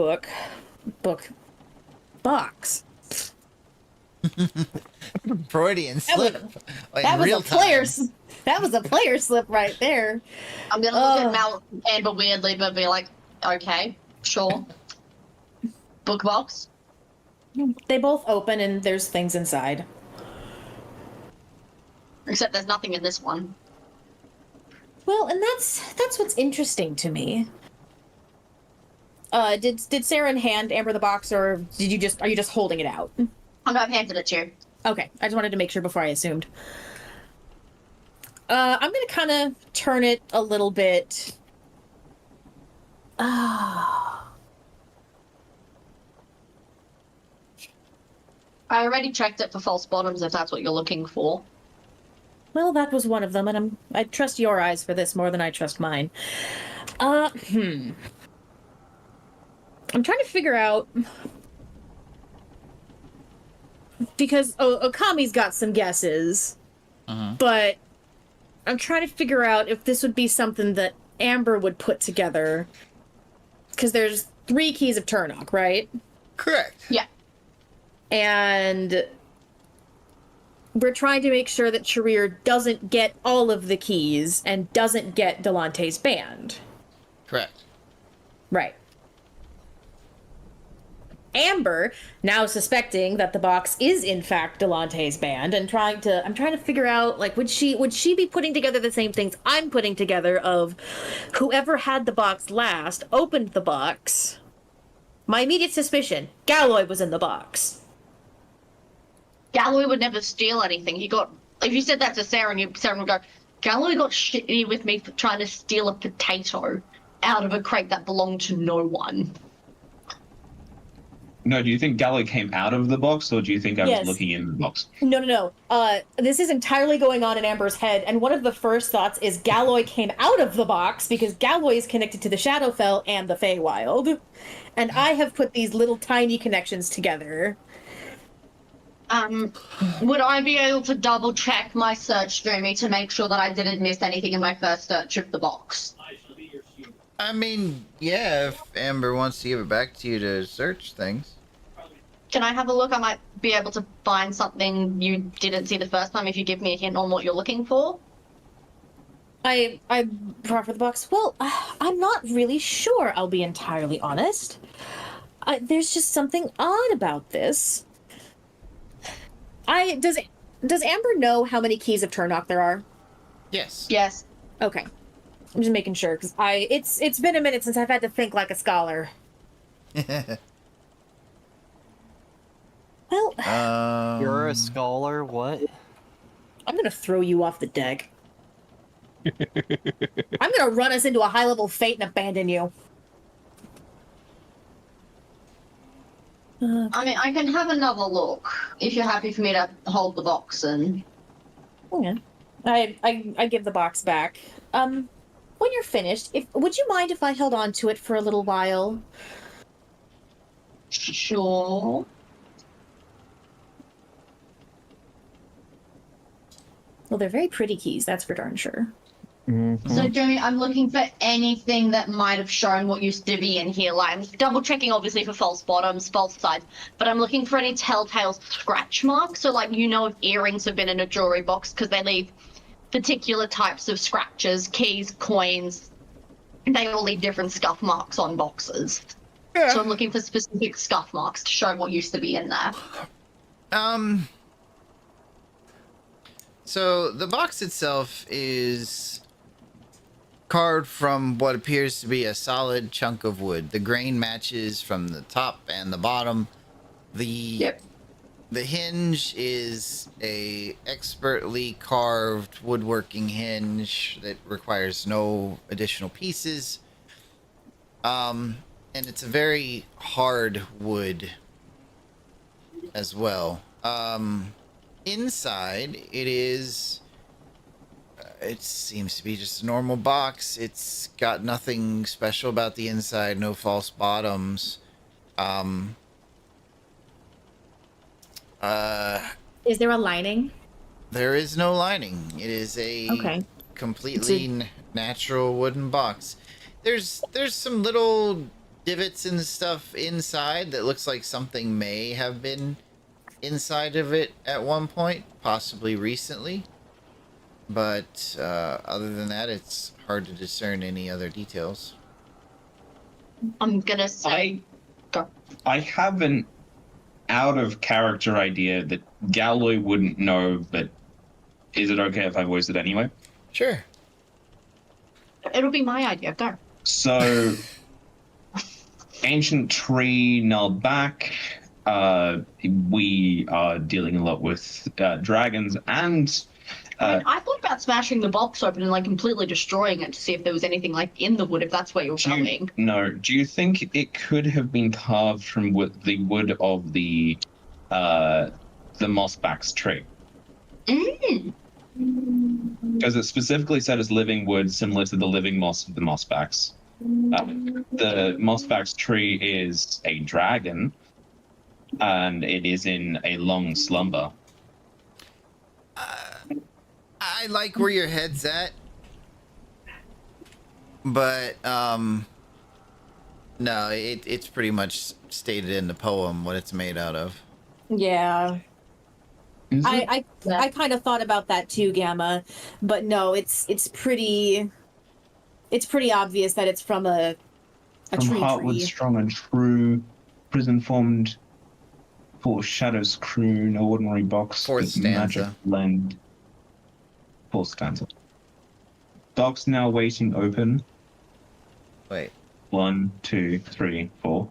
box. Freudian slip. That was a player slip right there. I'm gonna look at Mal Amber weirdly, but be like, okay, sure. Book box. They both open, and there's things inside. Except there's nothing in this one. Well, and that's what's interesting to me. Did Saren hand Amber the box, or are you just holding it out? I've handed it to you. Okay, I just wanted to make sure before I assumed. I'm gonna kind of turn it a little bit. I already checked it for false bottoms, if that's what you're looking for. Well, that was one of them, and I trust your eyes for this more than I trust mine. I'm trying to figure out, because Okami's got some guesses, but I'm trying to figure out if this would be something that Amber would put together, because there's 3 keys of Turnock, right? Correct. Yeah. And we're trying to make sure that Sharir doesn't get all of the keys and doesn't get Delante's band. Correct. Right. Amber, now suspecting that the box is in fact Delante's band, and I'm trying to figure out, like, would she be putting together the same things I'm putting together of whoever had the box last opened the box. My immediate suspicion, Galloy was in the box. Galloy would never steal anything. If you said that to Sarah, Sarah would go, Galloy got shitty with me for trying to steal a potato out of a crate that belonged to no one. No, do you think Galloy came out of the box, or do you think I Yes. was looking in the box? No. This is entirely going on in Amber's head, and one of the first thoughts is Galloy came out of the box because Galloy is connected to the Shadowfell and the Feywild, and I have put these little tiny connections together. Would I be able to double check my search, Dumey, to make sure that I didn't miss anything in my first search of the box? I mean, yeah, if Amber wants to give it back to you to search things. Can I have a look? I might be able to find something you didn't see the first time if you give me a hint on what you're looking for. I proffer the box. Well, I'm not really sure, I'll be entirely honest. There's just something odd about this. Does Amber know how many keys of Turnock there are? Yes. Yes. Okay. I'm just making sure, because it's been a minute since I've had to think like a scholar. Well, You're a scholar? What? I'm gonna throw you off the deck. I'm gonna run us into a high-level fate and abandon you. I mean, I can have another look if you're happy for me to hold the box and. Yeah. I give the box back. When you're finished, would you mind if I held on to it for a little while? Sure. Well, they're very pretty keys, that's for darn sure. So, Jeremy, I'm looking for anything that might have shown what used to be in here. Like, I'm double checking, obviously, for false bottoms, false sides, but I'm looking for any telltale scratch marks. So, like, if earrings have been in a jewelry box because they leave particular types of scratches, keys, coins. They all leave different scuff marks on boxes. Yeah. So I'm looking for specific scuff marks to show what used to be in there. So the box itself is carved from what appears to be a solid chunk of wood. The grain matches from the top and the bottom. The hinge is a expertly carved woodworking hinge that requires no additional pieces. And it's a very hard wood as well. Inside, it seems to be just a normal box. It's got nothing special about the inside, no false bottoms. Is there a lining? There is no lining. It is a completely natural wooden box. There's some little divots and stuff inside that looks like something may have been inside of it at one point, possibly recently. But other than that, it's hard to discern any other details. I'm gonna say... I have an out-of-character idea that Galloy wouldn't know, but is it okay if I voice it anyway? Sure. It'll be my idea, go. So, ancient tree gnarled back. We are dealing a lot with dragons and... I thought about smashing the box open and completely destroying it to see if there was anything in the wood, if that's where you're going. No. Do you think it could have been carved from the wood of the mossback's tree? Because it specifically said as living wood, similar to the living moss of the mossbacks. The mossback's tree is a dragon, and it is in a long slumber. I like where your head's at, but no, it's pretty much stated in the poem what it's made out of. Yeah. I kind of thought about that too, Gamma, but no, it's pretty obvious that it's from a from tree. Heartwood strong and true, prison formed for shadows crew, no ordinary box. Fourth with stanza. Magic blend. Fourth stanza. Box now waiting open. Wait. 1, 2, 3, 4.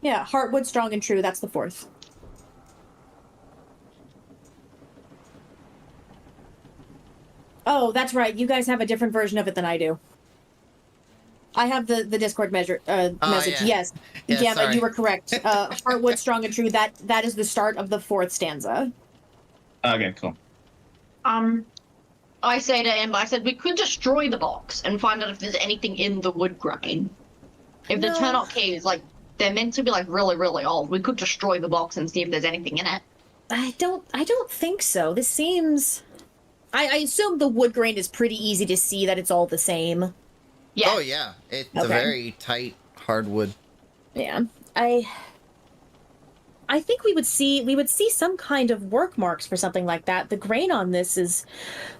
Yeah, Heartwood strong and true. That's the fourth. Oh, that's right. You guys have a different version of it than I do. I have the Discord message. Yeah. Yes, Yeah, Gamma, sorry. you were correct. Heartwood strong and true. That is the start of the fourth stanza. Okay, cool. I say to Amber, I said we could destroy the box and find out if there's anything in the wood grain. If the turnout keys, they're meant to be really, really old, we could destroy the box and see if there's anything in it. I don't think so. This seems... I assume the wood grain is pretty easy to see that it's all the same. Yeah. Oh yeah, it's a very tight hardwood. Yeah, I I think we would see some kind of work marks for something like that. The grain on this is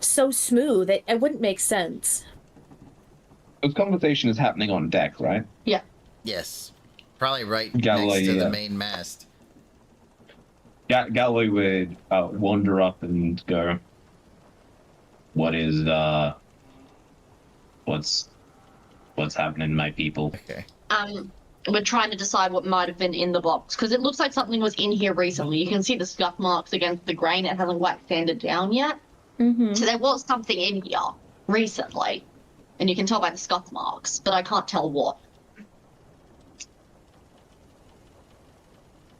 so smooth that it wouldn't make sense. The conversation is happening on deck, right? Yeah. Yes. Probably right Galloy, next to yeah. the main mast. Galloy would wander up and go, "What is what's happening, my people?" Okay. We're trying to decide what might have been in the box because it looks like something was in here recently. You can see the scuff marks against the grain. It hasn't quite sanded down yet. Mm-hmm. So there was something in here recently, and you can tell by the scuff marks, but I can't tell what.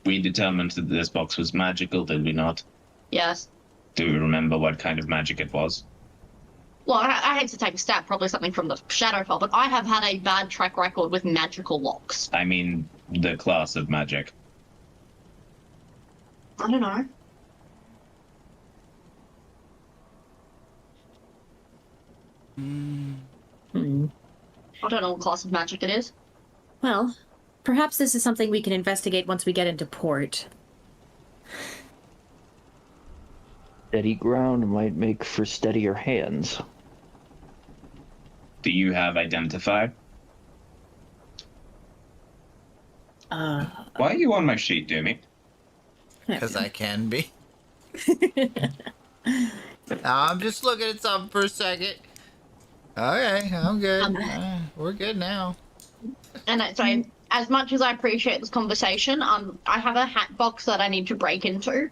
We determined that this box was magical, did we not? Yes. Do we remember what kind of magic it was? Well, I hate to take a stab, probably something from the Shadowfell, but I have had a bad track record with magical locks. I mean, the class of magic. I don't know. I don't know what class of magic it is. Well, perhaps this is something we can investigate once we get into port. Steady ground might make for steadier hands. Do you have identifier? Why are you on my sheet, Dumey? Because I can be. I'm just looking at something for a second. Okay, I'm good. We're good now. And so, as much as I appreciate this conversation, I have a hat box that I need to break into.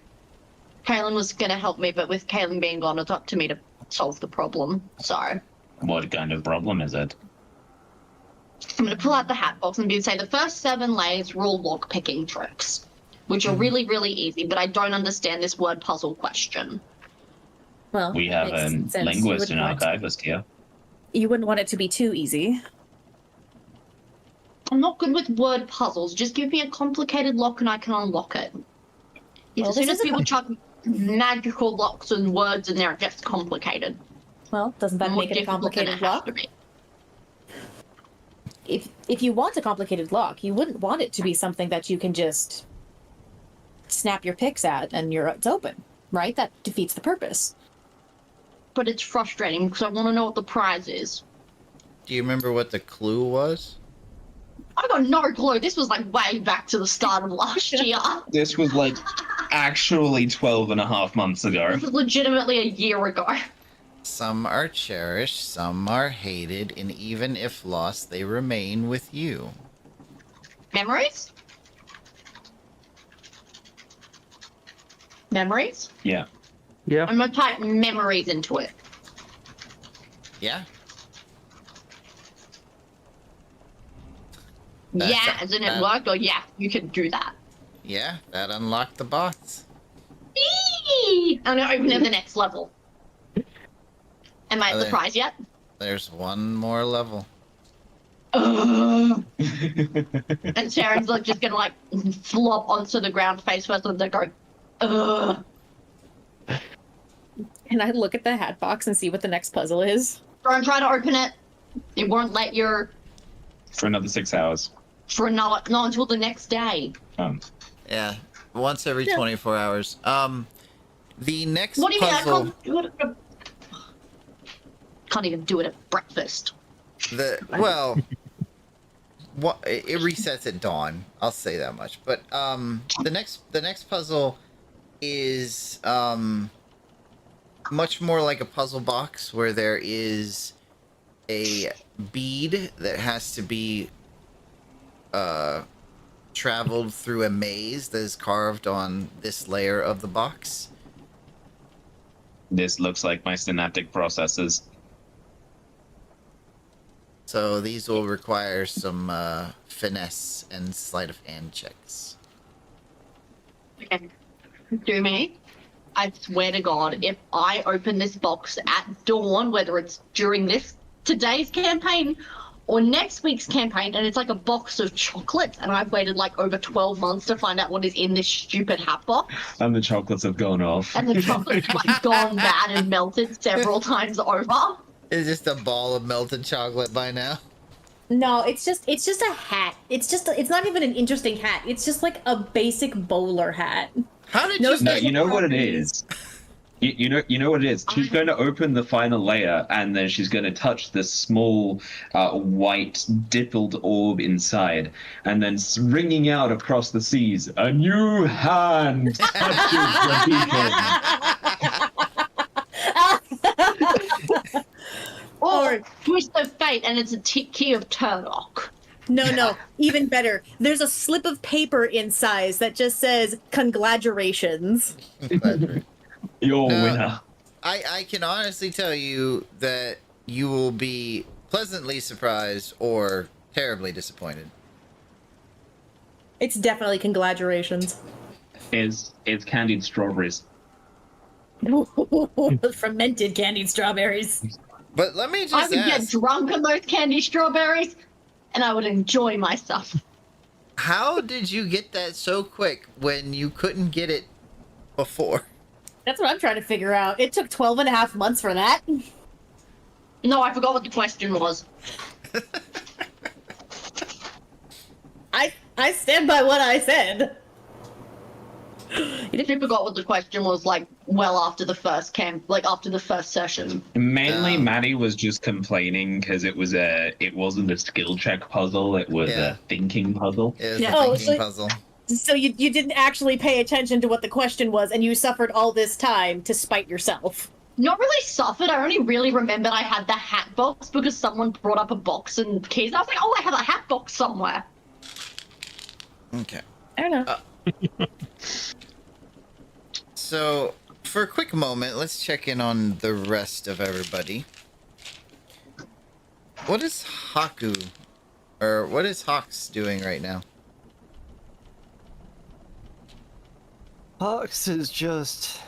Kaylin was going to help me, but with Kaylin being gone, it's up to me to solve the problem. So, What kind of problem is it? I'm going to pull out the hat box and say the first 7 layers were all lock picking tricks, which are really, really easy, but I don't understand this word puzzle question. Well, We have a makes sense. linguist and archivist here. You wouldn't want it to be too easy. I'm not good with word puzzles. Just give me a complicated lock and I can unlock it. Well, As soon this as isn't people chuck magical locks and words in there, it gets complicated. Well, doesn't that More make it a difficult than complicated it has lock? to be. If you want a complicated lock, you wouldn't want it to be something that you can just snap your picks at and it's open, right? That defeats the purpose. But it's frustrating because I want to know what the prize is. Do you remember what the clue was? I got no clue. This was like way back to the start of last year. This was like actually 12 and a half months ago. This was legitimately a year ago. Some are cherished, some are hated, and even if lost, they remain with you. Memories? Memories? Yeah. Yeah. I'm gonna type memories into it. Yeah? Yeah, as in it worked, or yeah, you can do that. Yeah, that unlocked the bots. Eee! I'm gonna open it the next level. Am I at the prize yet? There's one more level. And Sharon's like just gonna like flop onto the ground face first and then go, ugh. Can I look at the hat box and see what the next puzzle is? Don't try to open it. It won't let you For another 6 hours. for not until the next day. Yeah, once every 24 hours. The next What do you mean? I puzzle... can't do it at can't even do it at breakfast. Well, what it resets at dawn. I'll say that much. But the next puzzle is much more like a puzzle box where there is a bead that has to be traveled through a maze that is carved on this layer of the box. This looks like my synaptic processes. So these will require some finesse and sleight of hand checks. Okay. Do me. I swear to God, if I open this box at dawn, whether it's during today's campaign or next week's campaign, and it's like a box of chocolates, and I've waited like over 12 months to find out what is in this stupid hat box, And the chocolates have gone off. and the chocolate's like gone bad and melted several times over. It's just a ball of melted chocolate by now. No, it's just a hat. It's not even an interesting hat. It's just like a basic bowler hat. How did No you? No, you know what it properties. is. You know what it is. She's going to open the final layer, and then she's going to touch the small white dippled orb inside, and then ringing out across the seas, a new hand touches the beacon. Or twist of fate, and it's a key of Turlock. No, even better. There's a slip of paper inside that just says "Congratulations." Your No. winner. I can honestly tell you that you will be pleasantly surprised or terribly disappointed. It's definitely congratulations. It's candied strawberries. Fermented candied strawberries. But let me just I would get ask, drunk on those candy strawberries, and I would enjoy myself. how did you get that so quick when you couldn't get it before? That's what I'm trying to figure out. It took 12 and a half months for that. No, I forgot what the question was. I stand by what I said. I forgot what the question was, like, well after the first camp, like, after the first session. Mainly, Maddie was just complaining because it wasn't a skill check puzzle. It was Yeah. a thinking puzzle. It was Yeah. a Oh, thinking so- puzzle. So you didn't actually pay attention to what the question was, and you suffered all this time to spite yourself. Not really suffered. I only really remembered I had the hat box because someone brought up a box and keys. I was like, oh, I have a hat box somewhere. Okay. I don't know. So, for a quick moment, let's check in on the rest of everybody. What is Haku, or what is Hawks doing right now? Hawks is just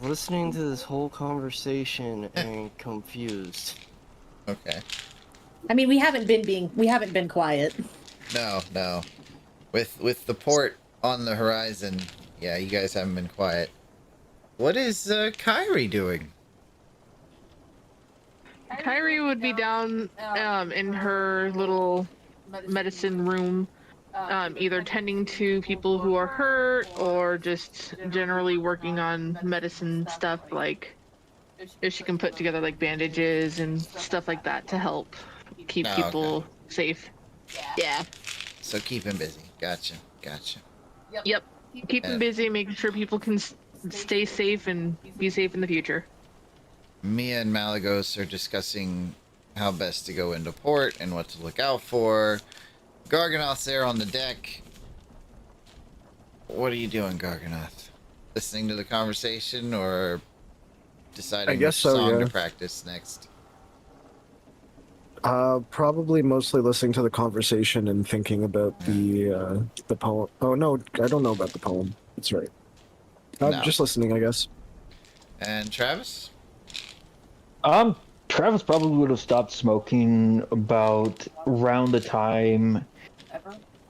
listening to this whole conversation and confused. Okay. I mean, we haven't been quiet. No. With the port on the horizon, yeah, you guys haven't been quiet. What is Kyrie doing? Kyrie would be down in her little medicine room, either tending to people who are hurt or just generally working on medicine stuff, like if she can put together like bandages and stuff like that to help keep Oh, people safe. Yeah. So keep him busy. Gotcha. Yep. Keep them busy, making sure people can stay safe and be safe in the future. Mia and Malagos are discussing how best to go into port and what to look out for. Garganoth's there on the deck. What are you doing, Garganoth? Listening to the conversation or deciding I guess which so, song yeah. to practice next? Probably mostly listening to the conversation and thinking about the poem. Oh no, I don't know about the poem. That's right. No. Just listening, I guess. And Travis? Travis probably would have stopped smoking about around the time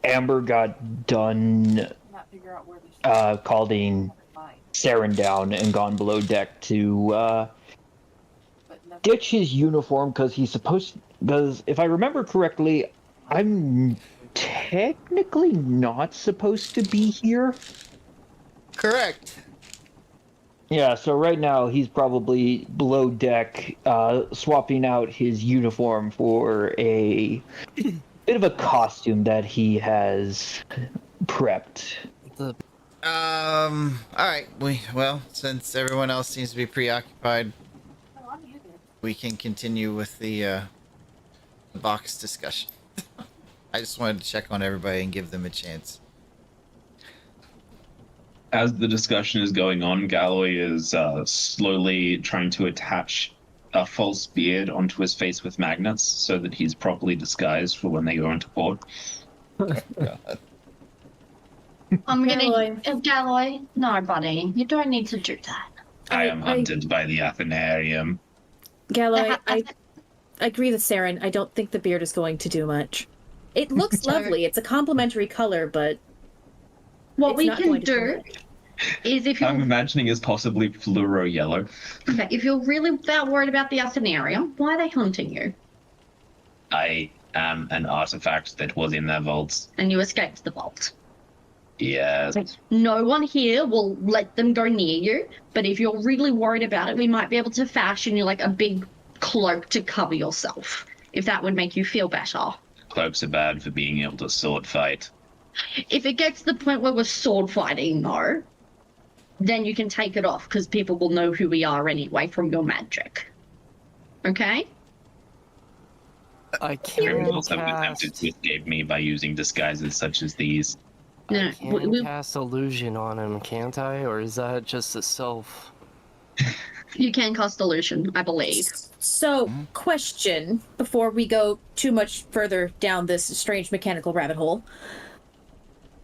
Amber got done calling Saren down and gone below deck to ditch his uniform because he's supposed. Because if I remember correctly, I'm technically not supposed to be here. Correct. Yeah, so right now he's probably below deck, swapping out his uniform for a bit of a costume that he has prepped. Alright, well, since everyone else seems to be preoccupied, we can continue with the box discussion. I just wanted to check on everybody and give them a chance. As the discussion is going on, Galloy is slowly trying to attach a false beard onto his face with magnets so that he's properly disguised for when they go into port. God. I'm Galloy. gonna Galloy. No, buddy, you don't need to do that. I am hunted by the Athenarium. Galloy, I agree with Saren. I don't think the beard is going to do much. It looks lovely. It's a complementary color, but What it's we not can going to do much. is if I'm you're imagining is possibly fluoro yellow. okay, if you're really that worried about the Athenarium, why are they hunting you? I an artifact that was in their vaults. And you escaped the vault. Yes. No one here will let them go near you, but if you're really worried about it, we might be able to fashion you like a big cloak to cover yourself, if that would make you feel better. Cloaks are bad for being able to sword fight. If it gets to the point where we're sword fighting, though, then you can take it off, because people will know who we are anyway from your magic. Okay? I Everyone can else have attempted to escape me by using disguises such as these. No, I can cast illusion on him, can't I? Or is that just a self? you can cast illusion, I believe. So, question before we go too much further down this strange mechanical rabbit hole.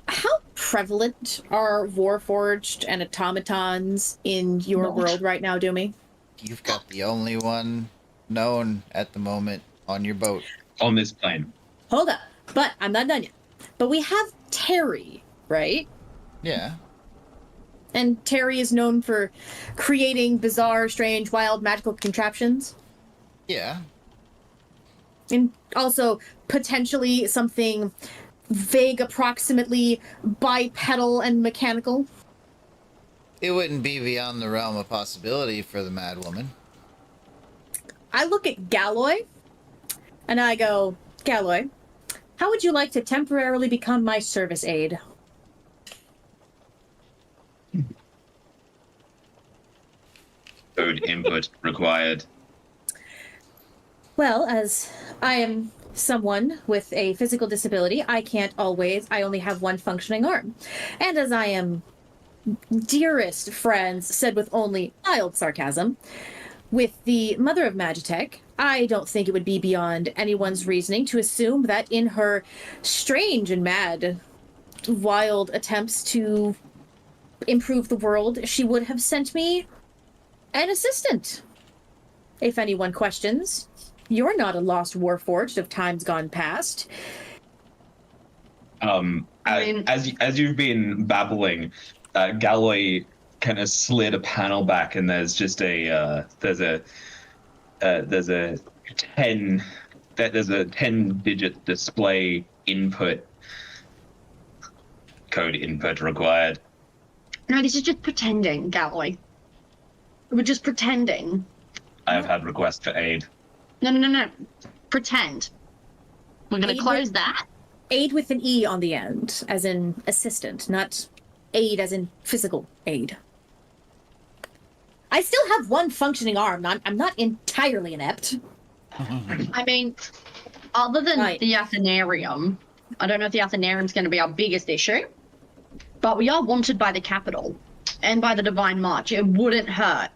How prevalent are Warforged and automatons in your world right now, Dumey? You've got the only one known at the moment on your boat. On this plane. Hold up, but I'm not done yet. But we have Terry, right? Yeah. And Terry is known for creating bizarre, strange, wild, magical contraptions. Yeah. And also potentially something vague, approximately bipedal and mechanical. It wouldn't be beyond the realm of possibility for the mad woman. I look at Galloy and I go, Galloy, how would you like to temporarily become my service aide? Code input required. Well, as I am someone with a physical disability, I only have one functioning arm. And as I am dearest friends, said with only mild sarcasm, with the mother of Magitech, I don't think it would be beyond anyone's reasoning to assume that in her strange and mad, wild attempts to improve the world, she would have sent me an assistant. If anyone questions, you're not a lost Warforged of times gone past. As you've been babbling, Galloy kind of slid a panel back, and there's just there's a 10-digit display input. Code input required. No, this is just pretending, Galloy. We're just pretending. I have had requests for aid. No. Pretend. We're gonna close that. Aid with an E on the end, as in assistant, not aid as in physical aid. I still have one functioning arm. I'm not entirely inept. I mean, other than the Athenarium, I don't know if the Athenarium's going to be our biggest issue, but we are wanted by the capital and by the Divine March. It wouldn't hurt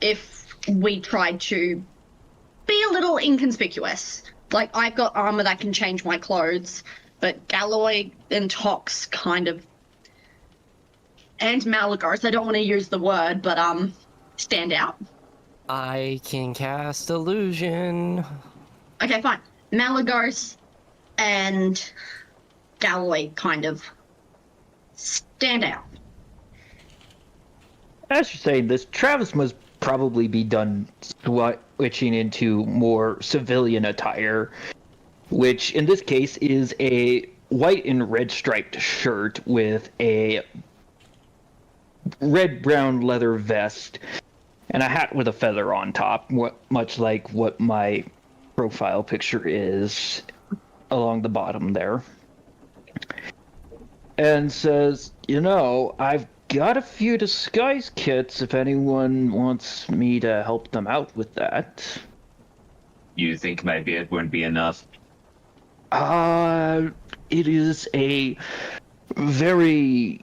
if we tried to be a little inconspicuous. Like, I've got armor that can change my clothes, but Galloy and Tox kind of, and Malagars, I don't want to use the word, but stand out. I can cast illusion. Okay, fine. Malagars and Galloy kind of stand out. As you're saying this, Travis must probably be done switching into more civilian attire, which in this case is a white and red striped shirt with a red-brown leather vest and a hat with a feather on top, much like what my profile picture is along the bottom there. And says, I've got a few disguise kits if anyone wants me to help them out with that. You think maybe it wouldn't be enough? It is a very...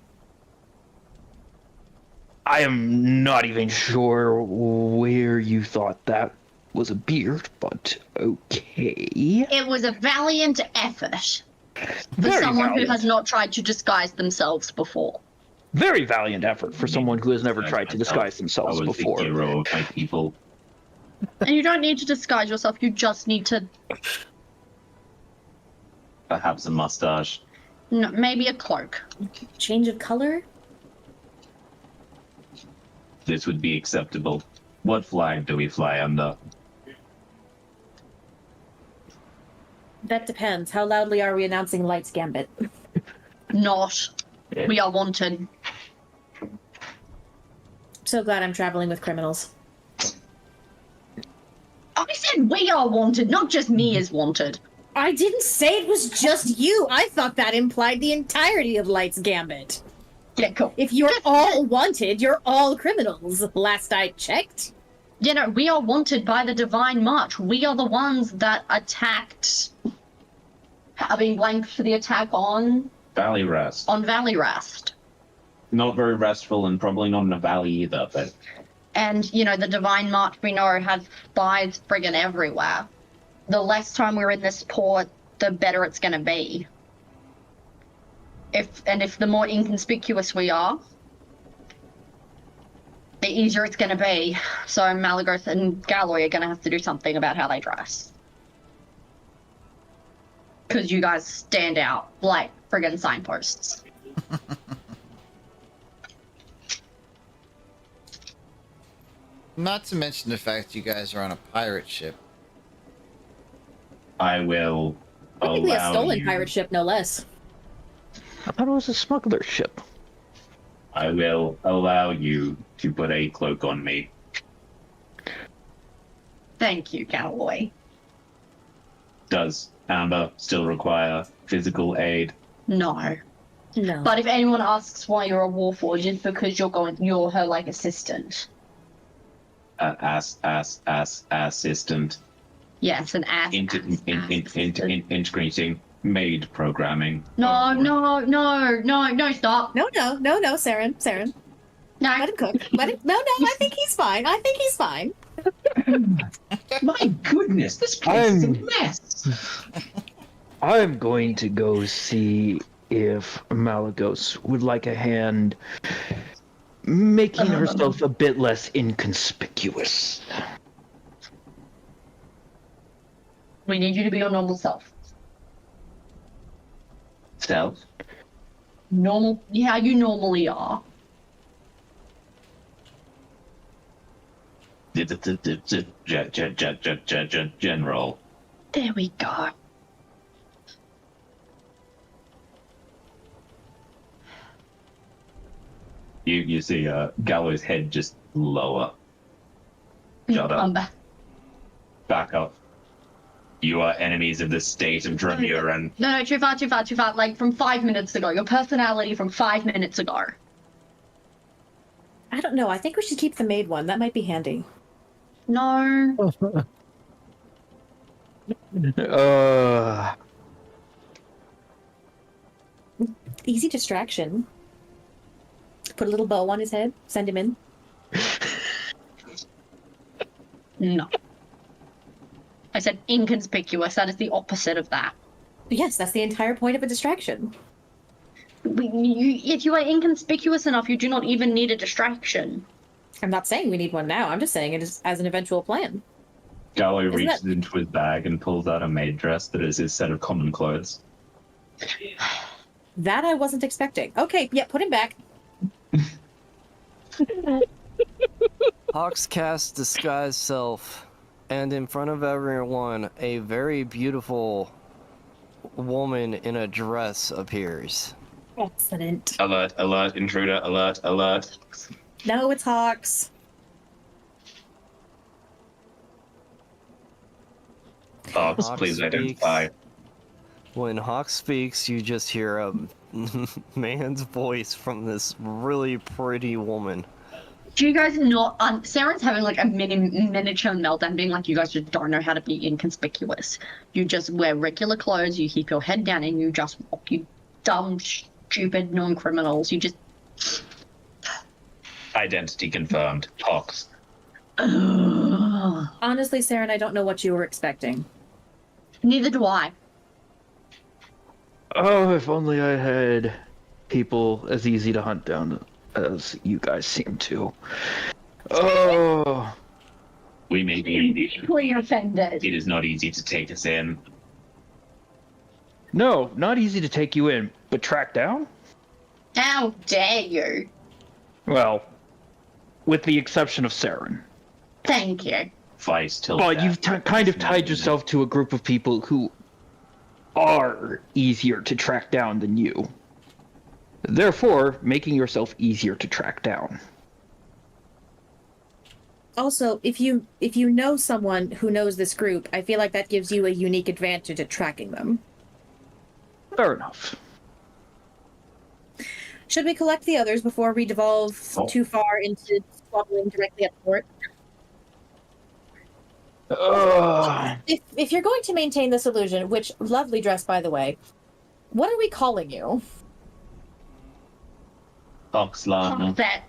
I am not even sure where you thought that was a beard, but okay. It was a valiant effort for someone who has not tried to disguise themselves before. Very valiant effort for someone who has never tried to disguise themselves before. The hero of my people. And you don't need to disguise yourself, you just need to... Perhaps a mustache. No, maybe a cloak. Change of color? This would be acceptable. What flag do we fly under? That depends. How loudly are we announcing Light's Gambit? Not. We are wanted. So glad I'm traveling with criminals. I said we are wanted, not just me is wanted. I didn't say it was just you. I thought that implied the entirety of Light's Gambit. Yeah, cool. If you're all wanted, you're all criminals, last I checked. You know, we are wanted by the Divine March. We are the ones that attacked... Are being blanked for the attack on... Valley Rest. On Valley Rest. Not very restful and probably not in a valley either, but... And, you know, the Divine March, we know, has spies friggin' everywhere. The less time we're in this port, the better it's gonna be. If the more inconspicuous we are, the easier it's gonna be. So Malagoth and Galloy are gonna have to do something about how they dress. Because you guys stand out like friggin' signposts. Not to mention the fact you guys are on a pirate ship. I will Technically a allow stolen you... pirate ship, no less. I thought it was a smuggler ship. I will allow you to put a cloak on me. Thank you, Galloy. Does Amber still require physical aid? No. No. But if anyone asks why you're a warforged, it's because you're her, like, assistant. Assistant. Yes, an ass. Integrating maid programming. No, stop. No, Saren. No. Let him cook. No, I think he's fine. My goodness, this place is a mess. I'm going to go see if Malagos would like a hand making herself a bit less inconspicuous. We need you to be your normal self. Self? Normal, how you normally are. General. There we go. You see Galloy's head just lower. Shut up. Back up. You are enemies of the state of Djruthourhi and... No, too far. Like, from 5 minutes ago. Your personality from 5 minutes ago. I don't know. I think we should keep the maid one. That might be handy. No. Easy distraction. Put a little bow on his head. Send him in. No. I said inconspicuous. That is the opposite of that. Yes, that's the entire point of a distraction. If you are inconspicuous enough, you do not even need a distraction. I'm not saying we need one now. I'm just saying it is as an eventual plan. Galloy Isn't reaches that- into his bag and pulls out a maid dress that is his set of common clothes. That I wasn't expecting. Okay, yeah, put him back. Hawks cast disguise self, and in front of everyone, a very beautiful woman in a dress appears. Excellent. Alert, alert, intruder, alert, alert. No, it's Hawks. Hawks, Hawks please speaks. identify. When Hawk speaks, you just hear a man's voice from this really pretty woman. Do you guys not... Sarah's having like a miniature meltdown, being like, you guys just don't know how to be inconspicuous. You just wear regular clothes, you keep your head down, and you just walk, you dumb, stupid non-criminals. You just... Identity confirmed. Hawks. Honestly, Saren, I don't know what you were expecting. Neither do I. Oh, if only I had people as easy to hunt down as you guys seem to. Oh. We may be... Deeply offended. It is not easy to take us in. No, not easy to take you in, but track down? How dare you? Well, with the exception of Saren. Thank you. Vice till But death. you've kind of tied yourself to a group of people who are easier to track down than you. Therefore, making yourself easier to track down. Also, if you know someone who knows this group, I feel like that gives you a unique advantage at tracking them. Fair enough. Should we collect the others before we devolve too far into squabbling directly at the port? If you're going to maintain this illusion, which lovely dress by the way, what are we calling you? Oxlana. That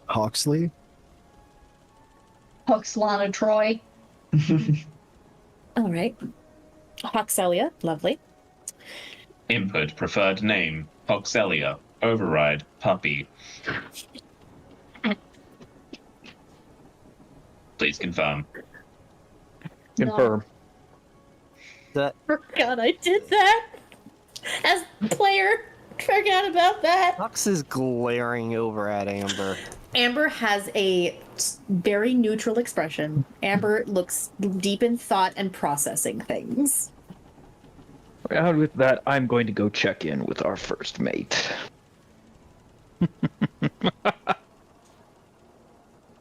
Hawksley? Hoxlana Troy. All right. Hoxelia, lovely. Input, preferred name, Hoxelia. Override, puppy. Please confirm. Confirm. Forgot I did that. As player, forgot about that. Fox is glaring over at Amber. Amber has a very neutral expression. Amber looks deep in thought and processing things. And with that, I'm going to go check in with our first mate.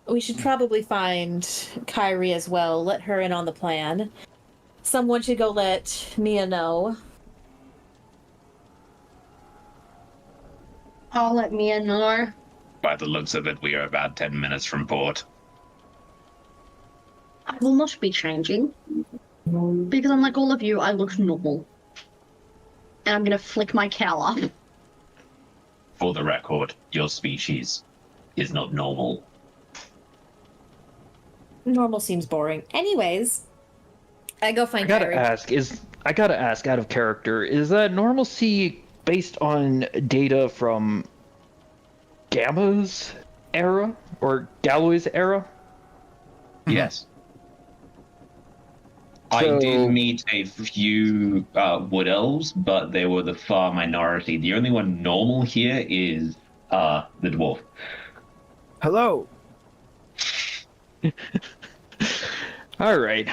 We should probably find Kyrie as well. Let her in on the plan. Someone should go let Mia know. I'll let Mia know. By the looks of it, we are about 10 minutes from port. I will not be changing. Because unlike all of you, I look normal. And I'm gonna flick my cowl up. For the record, your species is not normal. Normal seems boring. Anyways, I go find I gotta Kyrie. ask out of character, is that normalcy based on data from Gamma's era or Galloy's era? Yes. I did meet a few wood elves, but they were the far minority. The only one normal here is the dwarf. Hello. All right.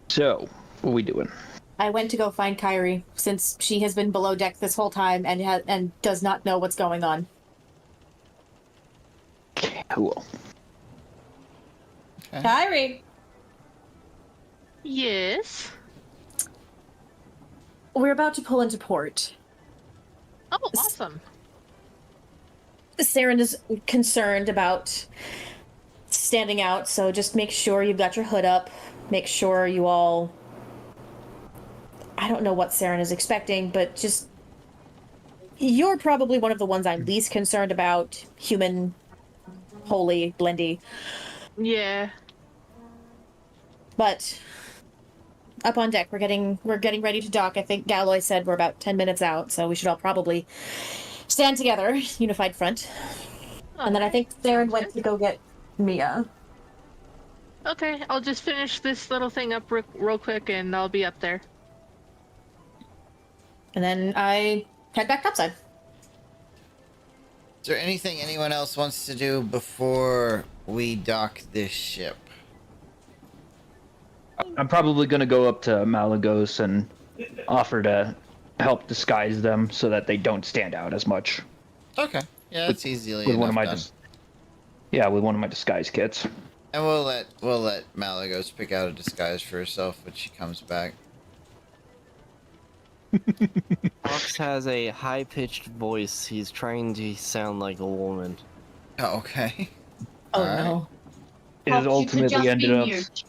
So, what are we doing? I went to go find Kyrie since she has been below deck this whole time and does not know what's going on. Cool. Okay. Kyrie, Yes. we're about to pull into port. Oh, awesome. Saren is concerned about standing out, so just make sure you've got your hood up. Make sure you all... I don't know what Saren is expecting, but just... You're probably one of the ones I'm least concerned about. Human, holy, blendy. Yeah. But up on deck, we're getting ready to dock. I think Galloy said we're about 10 minutes out, so we should all probably stand together, unified front. And then I think Saren went to go get Mia. Okay, I'll just finish this little thing up real quick and I'll be up there. And then I head back topside. Is there anything anyone else wants to do before we dock this ship? I'm probably going to go up to Malagos and offer to help disguise them so that they don't stand out as much. Okay. Yeah, that's easily With enough one of my done. with one of my disguise kits. And we'll let Malagos pick out a disguise for herself when she comes back. Fox has a high-pitched voice. He's trying to sound like a woman. Oh, okay. Oh All right. no. It Fox, you could ultimately just ended be up mute.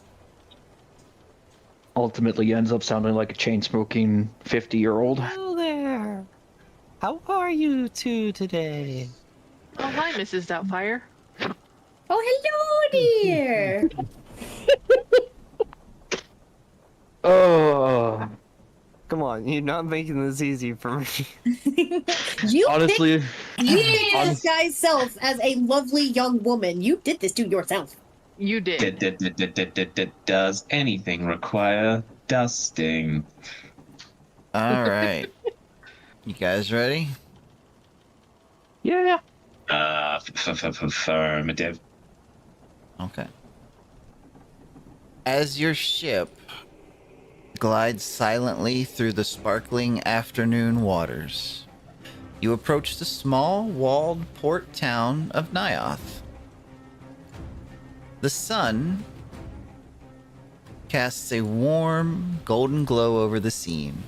ultimately ends up sounding like a chain-smoking 50-year-old. Hello there. How are you two today? Oh, hi, Mrs. Doubtfire. Oh, hello dear. Oh, Come on, you're not making this easy for me. you honestly, picked this guy's self as a lovely young woman. You did this to yourself. You did. Does anything require dusting? All right. You guys ready? yeah. Affirmative. Okay. As your ship glides silently through the sparkling afternoon waters, you approach the small, walled port town of Nioth. The sun casts a warm, golden glow over the scene,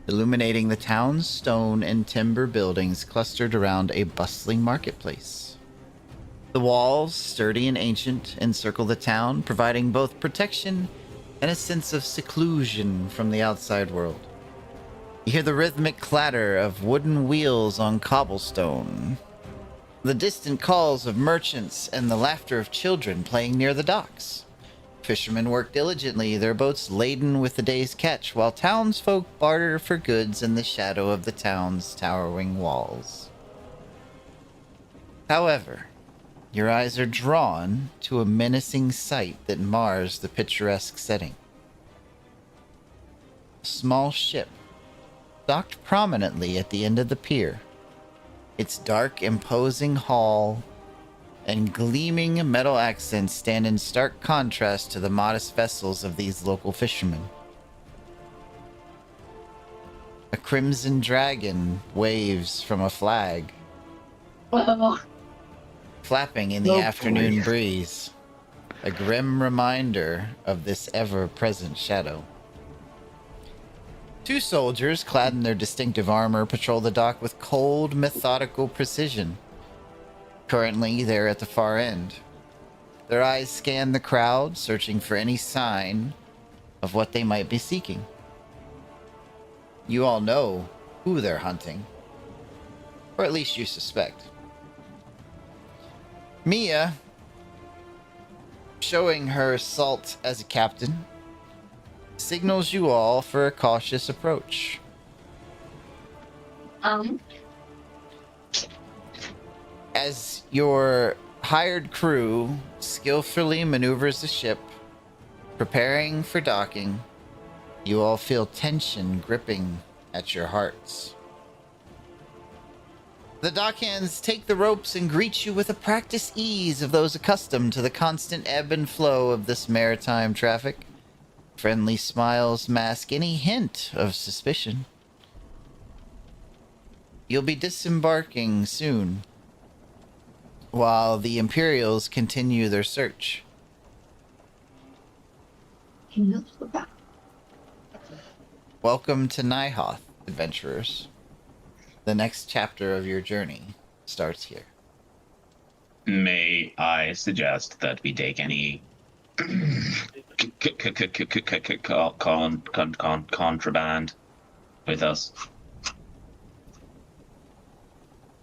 illuminating the town's stone and timber buildings clustered around a bustling marketplace. The walls, sturdy and ancient, encircle the town, providing both protection and a sense of seclusion from the outside world. You hear the rhythmic clatter of wooden wheels on cobblestone, the distant calls of merchants, and the laughter of children playing near the docks. Fishermen work diligently, their boats laden with the day's catch, while townsfolk barter for goods in the shadow of the town's towering walls. However, your eyes are drawn to a menacing sight that mars the picturesque setting. A small ship, docked prominently at the end of the pier, its dark, imposing hull and gleaming metal accents stand in stark contrast to the modest vessels of these local fishermen. A crimson dragon waves from a flag, flapping in the afternoon breeze, a grim reminder of this ever-present shadow. Two soldiers, clad in their distinctive armor, patrol the dock with cold, methodical precision. Currently, they're at the far end. Their eyes scan the crowd, searching for any sign of what they might be seeking. You all know who they're hunting, or at least you suspect. Mia, showing her salt as a captain, signals you all for a cautious approach. As your hired crew skillfully maneuvers the ship, preparing for docking, you all feel tension gripping at your hearts. The dockhands take the ropes and greet you with a practiced ease of those accustomed to the constant ebb and flow of this maritime traffic. Friendly smiles mask any hint of suspicion. You'll be disembarking soon, while the Imperials continue their search. Welcome to Nioth, adventurers. The next chapter of your journey starts here. May I suggest that we take any contraband with us?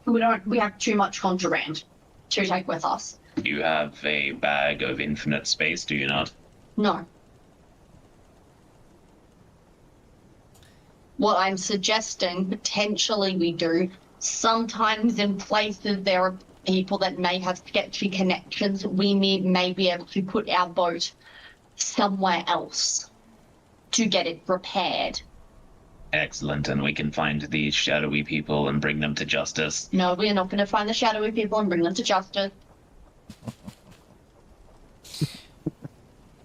We have too much contraband to take with us. You have a bag of infinite space, do you not? No. What I'm suggesting, potentially we do. Sometimes in places there are people that may have sketchy connections. We may be able to put our boat somewhere else to get it repaired. Excellent, and we can find these shadowy people and bring them to justice. No, we're not going to find the shadowy people and bring them to justice.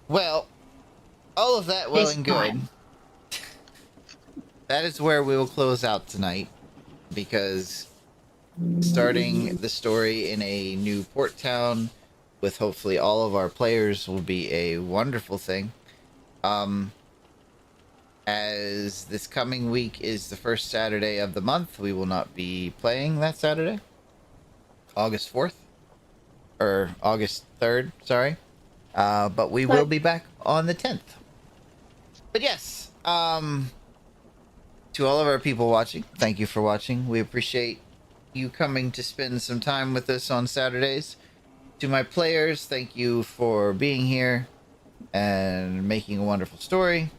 Well, all of that well and good. That is where we will close out tonight, because starting the story in a new port town with hopefully all of our players will be a wonderful thing. As this coming week is the first Saturday of the month, we will not be playing that Saturday. August 4th. Or August 3rd, sorry. But we will be back on the 10th. But yes, to all of our people watching, thank you for watching. We appreciate you coming to spend some time with us on Saturdays. To my players, thank you for being here and making a wonderful story.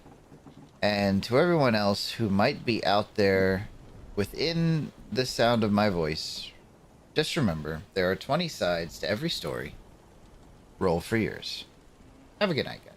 And to everyone else who might be out there within the sound of my voice, just remember, there are 20 sides to every story. Roll for yours. Have a good night, guys.